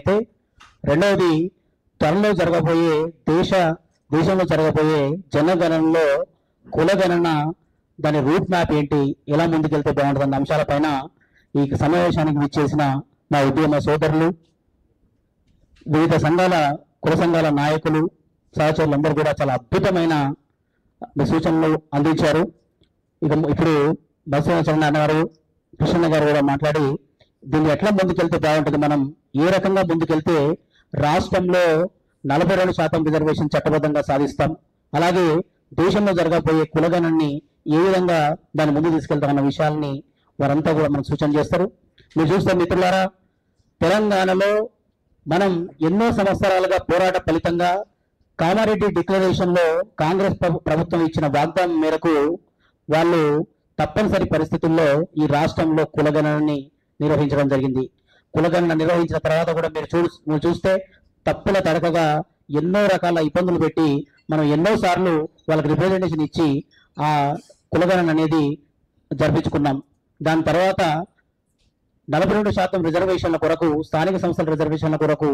అయితే, రెండవది త్వరలో జరగబోయే దేశంలో జరగబోయే జనగణనలో కులగణన దాని రూట్ మ్యాప్ ఏంటి, ఎలా ముందుకెళ్తే బాగుంటుందన్న అంశాలపైన ఈ సమావేశానికి విచ్చేసిన మా ఉద్యమ సోదరులు, వివిధ కుల సంఘాల నాయకులు, సహచరులందరూ కూడా చాలా అద్భుతమైన సూచనలు అందించారు. ఇప్పుడు బసవచరణ అన్నగారు, కృష్ణ గారు కూడా మాట్లాడి దీన్ని ఎట్లా ముందుకెళ్తే బాగుంటుంది, మనం ఏ రకంగా ముందుకెళ్తే రాష్ట్రంలో 42% రిజర్వేషన్ చట్టబద్ధంగా సాధిస్తాం, అలాగే దేశంలో జరగబోయే కులగణాన్ని ఏ విధంగా దాన్ని ముందు తీసుకెళ్తామన్న విషయాల్ని వారంతా కూడా మనకు సూచన చేస్తారు. మీరు చూస్తే మిత్రులారా, తెలంగాణలో మనం ఎన్నో సంవత్సరాలుగా పోరాట ఫలితంగా కామారెడ్డి డిక్లరేషన్లో కాంగ్రెస్ ప్రభుత్వం ఇచ్చిన వాగ్దానం మేరకు వాళ్ళు తప్పనిసరి పరిస్థితుల్లో ఈ రాష్ట్రంలో కులగణనని నిర్వహించడం జరిగింది. కులగణన నిర్వహించిన తర్వాత కూడా మీరు చూస్తే తప్పుల తడకగా ఎన్నో రకాల ఇబ్బందులు పెట్టి మనం ఎన్నోసార్లు వాళ్ళకి రిప్రజెంటేషన్ ఇచ్చి ఆ కులగణన అనేది జరిపించుకున్నాం. దాని తర్వాత 42% రిజర్వేషన్ల కొరకు, స్థానిక సంస్థల రిజర్వేషన్ల కొరకు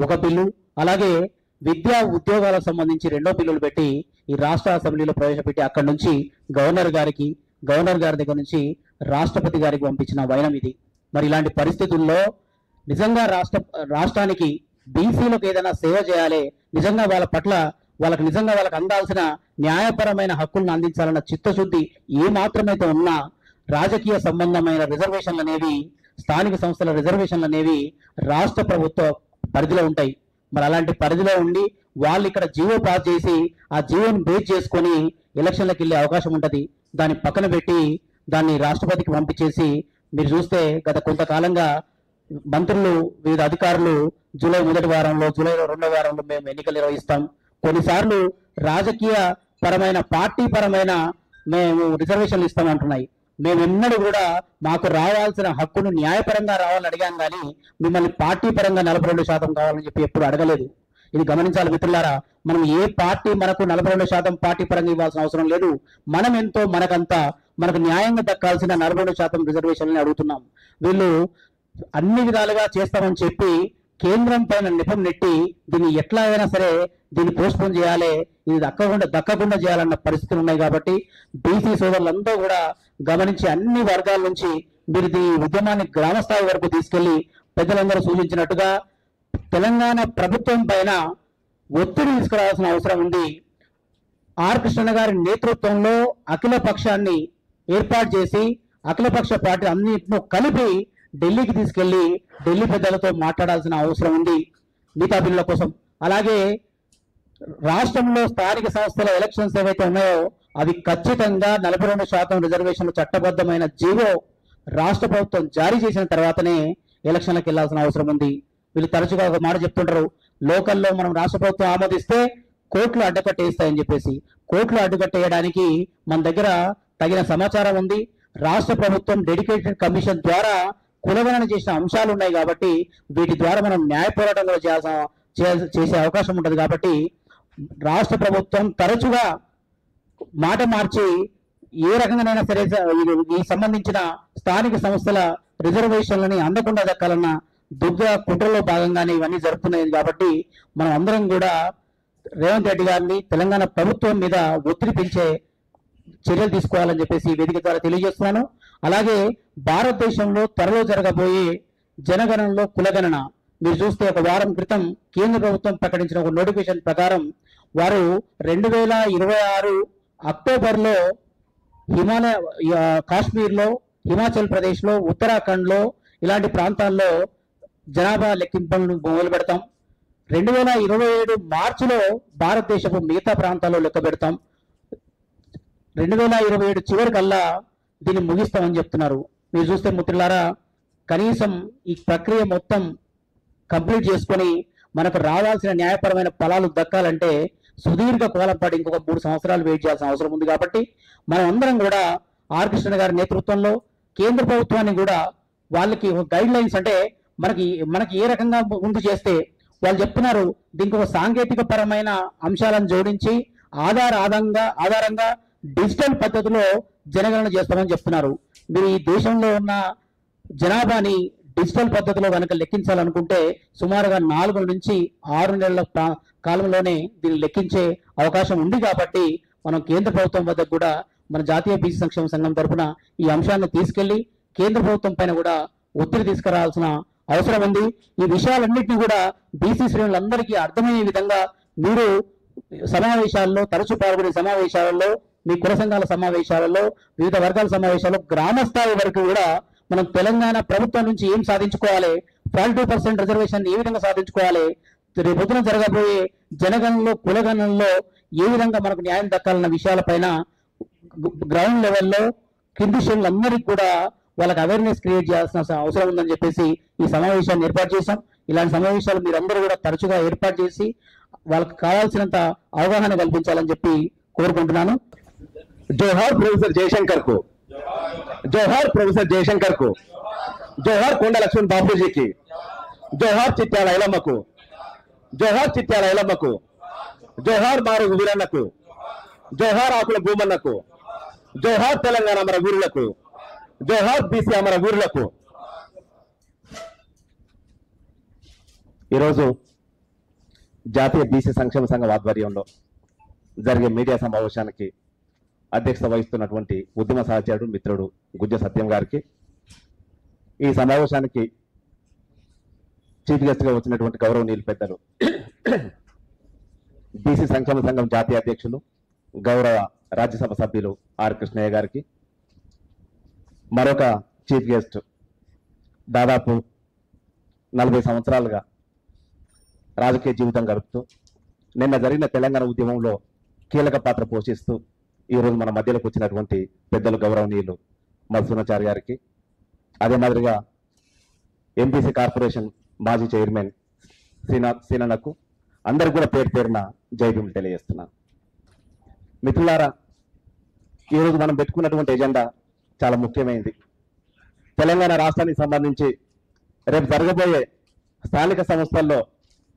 ఒక బిల్లు, అలాగే విద్యా ఉద్యోగాలకు సంబంధించి 2 బిల్లులు పెట్టి ఈ రాష్ట్ర అసెంబ్లీలో ప్రవేశపెట్టి అక్కడి నుంచి గవర్నర్ గారి దగ్గర నుంచి రాష్ట్రపతి గారికి పంపించిన వైనం ఇది. మరి ఇలాంటి పరిస్థితుల్లో నిజంగా రాష్ట్రానికి బీసీలకు ఏదైనా సేవ చేయాలి, నిజంగా వాళ్ళ పట్ల వాళ్ళకి అందాల్సిన న్యాయపరమైన హక్కులను అందించాలన్న చిత్తశుద్ధి ఏ మాత్రమైతే ఉన్నా రాజకీయ సంబంధమైన రిజర్వేషన్లు అనేవి, స్థానిక సంస్థల రిజర్వేషన్లు అనేవి రాష్ట్ర ప్రభుత్వ పరిధిలో ఉంటాయి. మరి అలాంటి పరిధిలో ఉండి వాళ్ళు ఇక్కడ జీవో పాస్ చేసి ఆ జీవోని బేస్ చేసుకొని ఎలక్షన్లకు వెళ్ళే అవకాశం ఉంటుంది. దాన్ని పక్కన పెట్టి దాన్ని రాష్ట్రపతికి పంపించేసి, మీరు చూస్తే గత కొంతకాలంగా మంత్రులు, వివిధ అధికారులు జూలై 1వ వారంలో, జూలైలో 2వ వారంలో మేము ఎన్నికలు నిర్వహిస్తాం, కొన్నిసార్లు రాజకీయ పరమైన, పార్టీ పరమైన మేము రిజర్వేషన్లు ఇస్తామంటున్నాయి. మేము ఎన్నడూ కూడా మాకు రావాల్సిన హక్కును న్యాయపరంగా రావాలని అడిగాం, కానీ మిమ్మల్ని పార్టీ పరంగా 42% కావాలని చెప్పి ఎప్పుడు అడగలేదు. ఇది గమనించాలి మిత్రులారా. మనం ఏ పార్టీ మనకు 42% పార్టీ పరంగా ఇవ్వాల్సిన అవసరం లేదు. మనం ఎంతో మనకు న్యాయంగా దక్కాల్సిన 42% రిజర్వేషన్లని అడుగుతున్నాం. వీళ్ళు అన్ని విధాలుగా చేస్తామని చెప్పి కేంద్రం పైన నిపం నెట్టి దీన్ని ఎట్లా అయినా సరే దీన్ని పోస్ట్పోన్ చేయాలి, ఇది దక్కకుండా చేయాలన్న పరిస్థితులు ఉన్నాయి. కాబట్టి బీసీ సోదరులందరూ కూడా గమనించి అన్ని వర్గాల నుంచి మీరు ఈ ఉద్యమాన్ని గ్రామస్థాయి వరకు తీసుకెళ్లి పెద్దలందరూ సూచించినట్టుగా తెలంగాణ ప్రభుత్వం పైన ఒత్తిడి తీసుకురావాల్సిన అవసరం ఉంది. ఆర్ కృష్ణ గారి నేతృత్వంలో అఖిల పక్షాన్ని ఏర్పాటు చేసి అఖిలపక్ష పార్టీ అన్నింటినూ కలిపి ఢిల్లీకి తీసుకెళ్లి ఢిల్లీ పెద్దలతో మాట్లాడాల్సిన అవసరం ఉంది మిగతా బిల్లుల కోసం. అలాగే రాష్ట్రంలో స్థానిక సంస్థల ఎలక్షన్స్ ఏవైతే ఉన్నాయో అవి ఖచ్చితంగా 42% రిజర్వేషన్లు చట్టబద్ధమైన జీవో రాష్ట్ర ప్రభుత్వం జారీ చేసిన తర్వాతనే ఎలక్షన్లకు వెళ్లాల్సిన అవసరం ఉంది. వీళ్ళు తరచుగా ఒక మాట చెప్తుంటారు, లోకల్లో మనం రాష్ట్ర ప్రభుత్వం ఆమోదిస్తే కోర్టులు అడ్డుకట్టేస్తాయని చెప్పేసి. కోర్టులు అడ్డుకట్టేయడానికి మన దగ్గర తగిన సమాచారం ఉంది. రాష్ట్ర ప్రభుత్వం డెడికేటెడ్ కమిషన్ ద్వారా కులగణన చేసిన అంశాలు ఉన్నాయి కాబట్టి వీటి ద్వారా మనం న్యాయ పోరాటం కూడా చేసే అవకాశం ఉంటుంది. కాబట్టి రాష్ట్ర ప్రభుత్వం తరచుగా మాట మార్చి ఏ రకంగానైనా సరే ఈ సంబంధించిన స్థానిక సంస్థల రిజర్వేషన్లని అందకుండా దక్కాలన్న కుట్రలో భాగంగానే ఇవన్నీ జరుగుతున్నాయి. కాబట్టి మనం అందరం కూడా రేవంత్ రెడ్డి గారిని, తెలంగాణ ప్రభుత్వం మీద ఒత్తిడి పెంచే చర్యలు తీసుకోవాలని చెప్పేసి వేదిక ద్వారా తెలియజేస్తున్నాను. అలాగే భారతదేశంలో త్వరలో జరగబోయే జనగణనలో కులగణన మీరు చూస్తే ఒక వారం క్రితం కేంద్ర ప్రభుత్వం ప్రకటించిన ఒక నోటిఫికేషన్ ప్రకారం వారు 2026 అక్టోబర్లో కాశ్మీర్లో, హిమాచల్ ప్రదేశ్లో, ఉత్తరాఖండ్లో ఇలాంటి ప్రాంతాల్లో జనాభా లెక్కింపులను మొదలు పెడతాం. 2027 మార్చిలో భారతదేశపు మిగతా ప్రాంతాల్లో లెక్క పెడతాం. 2027 చివరికల్లా దీన్ని ముగిస్తామని చెప్తున్నారు. మీరు చూస్తే మిత్రులారా, కనీసం ఈ ప్రక్రియ మొత్తం కంప్లీట్ చేసుకొని మనకు రావాల్సిన న్యాయపరమైన ఫలాలు దక్కాలంటే సుదీర్ఘ కాలం పాటు ఇంకొక 3 సంవత్సరాలు వెయిట్ చేయాల్సిన అవసరం ఉంది. కాబట్టి మనం అందరం కూడా ఆర్ కృష్ణ గారి నేతృత్వంలో కేంద్ర ప్రభుత్వాన్ని కూడా వాళ్ళకి ఒక గైడ్ లైన్స్, అంటే మనకి ఏ రకంగా ముందు చేస్తే వాళ్ళు చెప్తున్నారు, దీనికి ఒక సాంకేతిక పరమైన అంశాలను జోడించి ఆధారంగా డిజిటల్ పద్ధతిలో జనగణన చేస్తామని చెప్తున్నారు. మీరు ఈ దేశంలో ఉన్న జనాభాని డిజిటల్ పద్ధతిలో కనుక లెక్కించాలనుకుంటే సుమారుగా 4 నుంచి 6 నెలల కాలంలోనే దీన్ని లెక్కించే అవకాశం ఉంది. కాబట్టి మనం కేంద్ర ప్రభుత్వం వద్ద కూడా మన జాతీయ బీసీ సంక్షేమ సంఘం తరఫున ఈ అంశాన్ని తీసుకెళ్లి కేంద్ర ప్రభుత్వం పైన కూడా ఒత్తిడి తీసుకురావాల్సిన అవసరం ఉంది. ఈ విషయాలన్నింటినీ కూడా బీసీ శ్రేణులందరికీ అర్థమయ్యే విధంగా మీరు సమావేశాల్లో తరచూ పాల్గొనే సమావేశాలలో, మీ కుల సంఘాల సమావేశాలలో, వివిధ వర్గాల సమావేశాల్లో గ్రామ స్థాయి వరకు కూడా మనం తెలంగాణ ప్రభుత్వం నుంచి ఏం సాధించుకోవాలి, 42% రిజర్వేషన్ ఏ విధంగా సాధించుకోవాలి, రేపొద్దున జరగబోయే జనగణనలో కులగణనలో ఏ విధంగా మనకు న్యాయం దక్కాలన్న విషయాలపైన గ్రౌండ్ లెవెల్లో కింది శ్రేణులందరికీ కూడా వాళ్ళకి అవేర్నెస్ క్రియేట్ చేయాల్సిన అవసరం ఉందని చెప్పేసి ఈ సమావేశాన్ని ఏర్పాటు చేశాం. ఇలాంటి సమావేశాలు మీరందరూ కూడా తరచుగా ఏర్పాటు చేసి వాళ్ళకి కావాల్సినంత అవగాహన కల్పించాలని చెప్పి కోరుకుంటున్నాను. జోహార్ ప్రొఫెసర్ జయశంకర్ కు, జోహార్ ప్రొఫెసర్ జయశంకర్ కు, జోహార్ కొండ లక్ష్మణ్ బాపూజీకి, జోహార్ చిట్యాల ఐలమ్మకు, జోహార్ చిట్యాల ఐలమ్మకు, జోహార్ మారుగు వీరన్నకు, జోహార్ ఆకుల భూమన్నకు, జోహార్ తెలంగాణ అమర వీరులకు, జోహార్ బీసీ అమర వీరులకు. ఈరోజు జాతీయ బీసీ సంక్షేమ సంఘం ఆధ్వర్యంలో జరిగే మీడియా సమావేశానికి అధ్యక్షత వహిస్తున్నటువంటి ఉద్యమ సహచరుడు మిత్రుడు గుజ్జ సత్యం గారికి, ఈ సమావేశానికి చీఫ్ గెస్ట్ గా వచ్చినటువంటి గౌరవనీయులు పెద్దలు బీసీ సంక్షేమ సంఘం జాతీయ అధ్యక్షులు గౌరవ రాజ్యసభ సభ్యులు ఆర్ కృష్ణయ్య గారికి, మరొక చీఫ్ గెస్ట్ దాదాపు 40 సంవత్సరాలుగా రాజకీయ జీవితం గడుపుతూ నిన్న జరిగిన తెలంగాణ ఉద్యమంలో కీలక పాత్ర పోషిస్తూ ఈరోజు మన మధ్యలోకి వచ్చినటువంటి పెద్దలు గౌరవనీయులు మధుసూనాచారి గారికి, అదే మాదిరిగా ఎంపీసీ కార్పొరేషన్ మాజీ చైర్మన్ సీనన్నకు అందరికి కూడా పేరు పేరున జై భీములు తెలియజేస్తున్నాను. మిత్రులారా, ఈరోజు మనం పెట్టుకున్నటువంటి ఎజెండా చాలా ముఖ్యమైనది. తెలంగాణ రాష్ట్రానికి సంబంధించి రేపు జరగబోయే స్థానిక సంస్థల్లో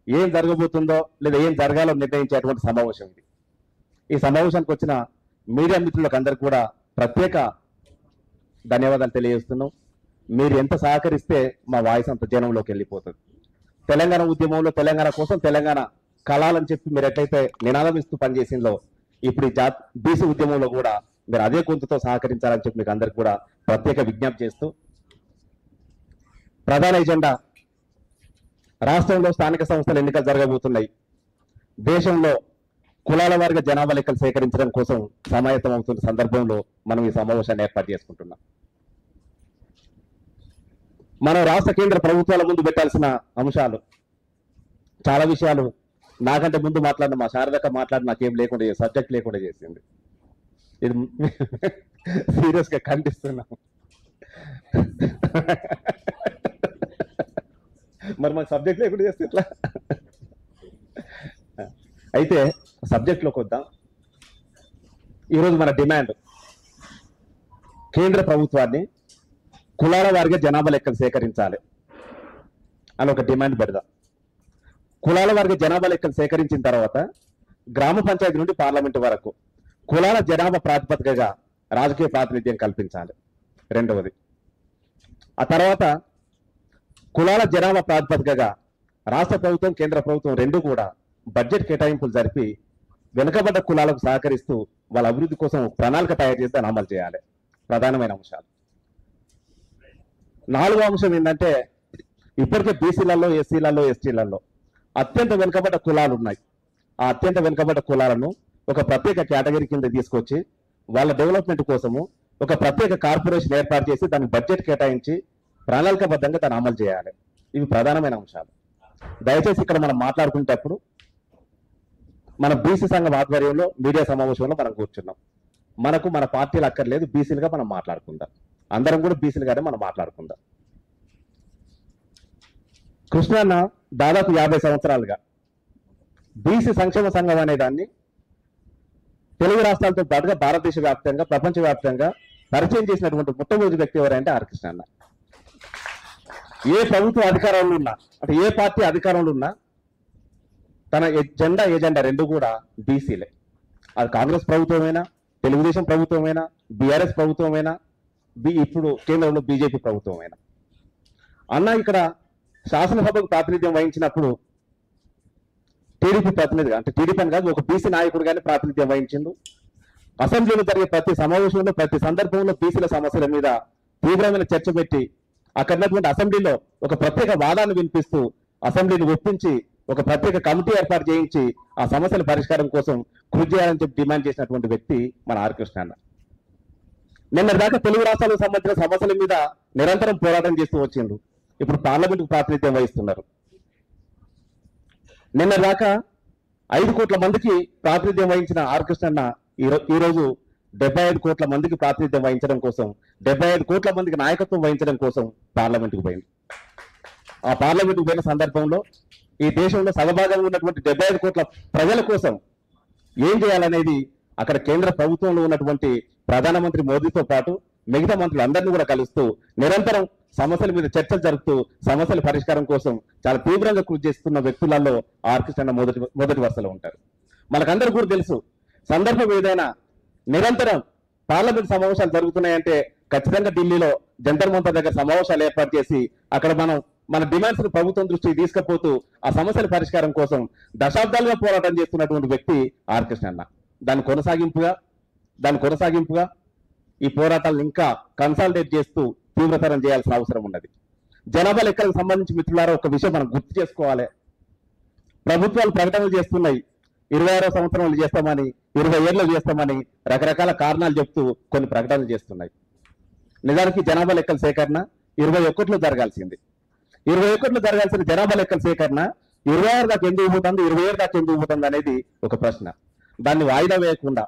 ఏం జరగబోతుందో లేదా ఏం జరగాలో నిర్ణయించేటువంటి సమావేశం ఇది. ఈ సమావేశానికి వచ్చిన మీడియా మిత్రులకు అందరికీ కూడా ప్రత్యేక ధన్యవాదాలు తెలియజేస్తున్నాం. మీరు ఎంత సహకరిస్తే మా వాయిస్ అంత జనంలోకి వెళ్ళిపోతుంది. తెలంగాణ ఉద్యమంలో తెలంగాణ కోసం తెలంగాణ కళాలని చెప్పి మీరు ఎట్లయితే నినాదం ఇస్తూ పనిచేసిందో, ఇప్పుడు ఈ బీసీ ఉద్యమంలో కూడా మీరు అదే గొంతుతో సహకరించాలని చెప్పి మీకు అందరికి కూడా ప్రత్యేక విజ్ఞప్తి చేస్తూ, ప్రధాన ఎజెండా రాష్ట్రంలో స్థానిక సంస్థల ఎన్నికలు జరగబోతున్నాయి. దేశంలో కులాల వారిగా జనాభా లెక్కలు సేకరించడం కోసం సమాయత్తం అవుతున్న సందర్భంలో మనం ఈ సమావేశాన్ని ఏర్పాటు చేసుకుంటున్నాం. మనం రాష్ట్ర కేంద్ర ప్రభుత్వాల ముందు పెట్టాల్సిన అంశాలు చాలా విషయాలు నాకంటే ముందు మాట్లాడిన మా శారదక్క మాట్లాడి నాకేం లేకుండా సబ్జెక్ట్ లేకుండా చేసింది. ఇది సీరియస్ గా ఖండిస్తున్నాం. మరి మాకు సబ్జెక్ట్ లేకుండా చేస్తే ఎట్లా? అయితే సబ్జెక్ట్లోకి వద్దాం. ఈరోజు మన డిమాండ్ కేంద్ర ప్రభుత్వాన్ని కులాల వారిగా జనాభా లెక్కలు సేకరించాలి అని ఒక డిమాండ్ పెడదాం. కులాల వారిగా జనాభా లెక్కలు సేకరించిన తర్వాత గ్రామ పంచాయతీ నుండి పార్లమెంటు వరకు కులాల జనాభా ప్రాతిపదికగా రాజకీయ ప్రాతినిధ్యం కల్పించాలి. రెండవది, ఆ తర్వాత కులాల జనాభా ప్రాతిపదికగా రాష్ట్ర ప్రభుత్వం కేంద్ర ప్రభుత్వం రెండు కూడా బడ్జెట్ కేటాయింపులు జరిపి వెనుకబడ్డ కులాలకు సహకరిస్తూ వాళ్ళ అభివృద్ధి కోసం ప్రణాళిక తయారు చేసి దాన్ని అమలు చేయాలి. ప్రధానమైన అంశాలు. 4వ అంశం ఏంటంటే, ఇప్పటికే బీసీలలో, ఎస్సీలలో, ఎస్టీలలో అత్యంత వెనుకబడ్డ కులాలు ఉన్నాయి. ఆ అత్యంత వెనుకబడ్డ కులాలను ఒక ప్రత్యేక కేటగిరీ కింద తీసుకొచ్చి వాళ్ళ డెవలప్మెంట్ కోసము ఒక ప్రత్యేక కార్పొరేషన్ ఏర్పాటు చేసి దానికి బడ్జెట్ కేటాయించి ప్రణాళికబద్ధంగా దాన్ని అమలు చేయాలి. ఇవి ప్రధానమైన అంశాలు. దయచేసి ఇక్కడ మనం మాట్లాడుకునేటప్పుడు మన బీసీ సంఘం ఆధ్వర్యంలో మీడియా సమావేశంలో మనం కూర్చున్నాం. మనకు మన పార్టీలు అక్కర్లేదు, బీసీలుగా మనం మాట్లాడుకుందాం. అందరం కూడా బీసీలుగానే మనం మాట్లాడుకుందాం. కృష్ణన్న దాదాపు 50 సంవత్సరాలుగా బీసీ సంక్షేమ సంఘం అనే దాన్ని తెలుగు రాష్ట్రాలతో పాటుగా భారతదేశ వ్యాప్తంగా, ప్రపంచ వ్యాప్తంగా పరిచయం చేసినటువంటి మొట్టమొదటి వ్యక్తి ఎవరంటే ఆర్ కృష్ణన్న. ఏ ప్రభుత్వ అధికారంలో ఉన్నా, అంటే ఏ పార్టీ అధికారంలో ఉన్నా తన ఎజెండా రెండు కూడా బీసీలే. అది కాంగ్రెస్ ప్రభుత్వమైనా, తెలుగుదేశం ప్రభుత్వమైనా, బీఆర్ఎస్ ప్రభుత్వమైనా, ఇప్పుడు కేంద్రంలో బీజేపీ ప్రభుత్వమైనా అన్న ఇక్కడ శాసనసభకు ప్రాతినిధ్యం వహించినప్పుడు టీడీపీ ప్రతినిధిగా, అంటే టీడీపీ అని కాదు, ఒక బీసీ నాయకుడుగానే ప్రాతినిధ్యం వహించిండు. అసెంబ్లీలో జరిగే ప్రతి సమావేశంలో ప్రతి సందర్భంలో బీసీల సమస్యల మీద తీవ్రమైన చర్చ పెట్టి అక్కడ ఉన్నటువంటి అసెంబ్లీలో ఒక ప్రత్యేక వాదాన్ని వినిపిస్తూ అసెంబ్లీని ఒప్పించి ఒక ప్రత్యేక కమిటీ ఏర్పాటు చేయించి ఆ సమస్యల పరిష్కారం కోసం కృషి చేయాలని చెప్పి డిమాండ్ చేసినటువంటి వ్యక్తి మన ఆర్ కృష్ణ అన్న. నిన్న దాకా తెలుగు రాష్ట్రాలకు సంబంధించిన సమస్యల మీద నిరంతరం పోరాటం చేస్తూ వచ్చిండు. ఇప్పుడు పార్లమెంటుకు ప్రాతినిధ్యం వహిస్తున్నారు. నిన్న దాకా 5 కోట్ల మందికి ప్రాతినిధ్యం వహించిన ఆర్ కృష్ణ అన్న ఈరోజు 75 కోట్ల మందికి ప్రాతినిధ్యం వహించడం కోసం, 75 కోట్ల మందికి నాయకత్వం వహించడం కోసం పార్లమెంటుకు పోయింది. ఆ పార్లమెంటుకు పోయిన సందర్భంలో ఈ దేశంలో సగభాగంగా ఉన్నటువంటి 75 కోట్ల ప్రజల కోసం ఏం చేయాలనేది అక్కడ కేంద్ర ప్రభుత్వంలో ఉన్నటువంటి ప్రధానమంత్రి మోదీతో పాటు మిగతా మంత్రులందరినీ కూడా కలుస్తూ నిరంతరం సమస్యల మీద చర్చలు జరుపుతూ సమస్యల పరిష్కారం కోసం చాలా తీవ్రంగా కృషి చేస్తున్న వ్యక్తులలో ఆర్ కృష్ణ మొదటి వరుసలో ఉంటారు. మనకందరూ కూడా తెలుసు, సందర్భం ఏదైనా నిరంతరం పార్లమెంట్ సమావేశాలు జరుగుతున్నాయంటే ఖచ్చితంగా ఢిల్లీలో జంతర్ మంతర్ దగ్గర సమావేశాలు ఏర్పాటు చేసి అక్కడ మన డిమాండ్స్ ను ప్రభుత్వం దృష్టికి తీసుకుపోతూ ఆ సమస్యల పరిష్కారం కోసం దశాబ్దాలుగా పోరాటం చేస్తున్నటువంటి వ్యక్తి ఆర్ కృష్ణ అన్న. దాని కొనసాగింపుగా ఈ పోరాటాలను ఇంకా కన్సాలిడేట్ చేస్తూ తీవ్రతరం చేయాల్సిన అవసరం ఉన్నది. జనాభా లెక్కలకు సంబంధించి మిత్రులారా ఒక విషయం మనం గుర్తు చేసుకోవాలి. ప్రభుత్వాలు ప్రకటనలు చేస్తున్నాయి, 26వ సంవత్సరంలో చేస్తామని, 20 ఏళ్ళు చేస్తామని రకరకాల కారణాలు చెప్తూ కొన్ని ప్రకటనలు చేస్తున్నాయి. నిజానికి జనాభా లెక్కల సేకరణ 21లో జరగాల్సింది. 21లో జరగాల్సిన జనాభా లెక్కల సేకరణ 26 దాకా ఎందుకు పోతుంది, 27 దాకా ఎందుకు పోతుంది అనేది ఒక ప్రశ్న. దాన్ని వాయిదా వేయకుండా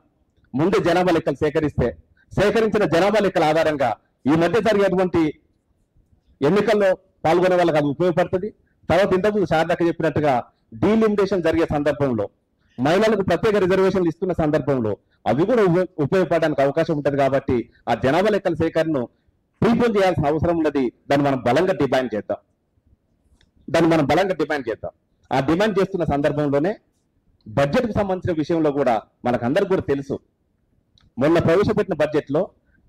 ముందు జనాభా లెక్కలు సేకరించిన జనాభా లెక్కల ఆధారంగా ఈ మధ్య జరిగేటువంటి ఎన్నికల్లో పాల్గొనే వాళ్ళకి అది ఉపయోగపడుతుంది. తర్వాత ఇంతకుముందు శారదక్క చెప్పినట్టుగా డీలిమిటేషన్ జరిగే సందర్భంలో, మహిళలకు ప్రత్యేక రిజర్వేషన్లు ఇస్తున్న సందర్భంలో అవి కూడా ఉపయోగపడడానికి అవకాశం ఉంటుంది. కాబట్టి ఆ జనాభా లెక్కల సేకరణను ప్రీపోన్ చేయాల్సిన అవసరం ఉన్నది. దాన్ని మనం బలంగా డిమాండ్ చేద్దాం. ఆ డిమాండ్ చేస్తున్న సందర్భంలోనే బడ్జెట్ కు సంబంధించిన విషయంలో కూడా మనకందరికి కూడా తెలుసు, మొన్న ప్రవేశపెట్టిన బడ్జెట్ లో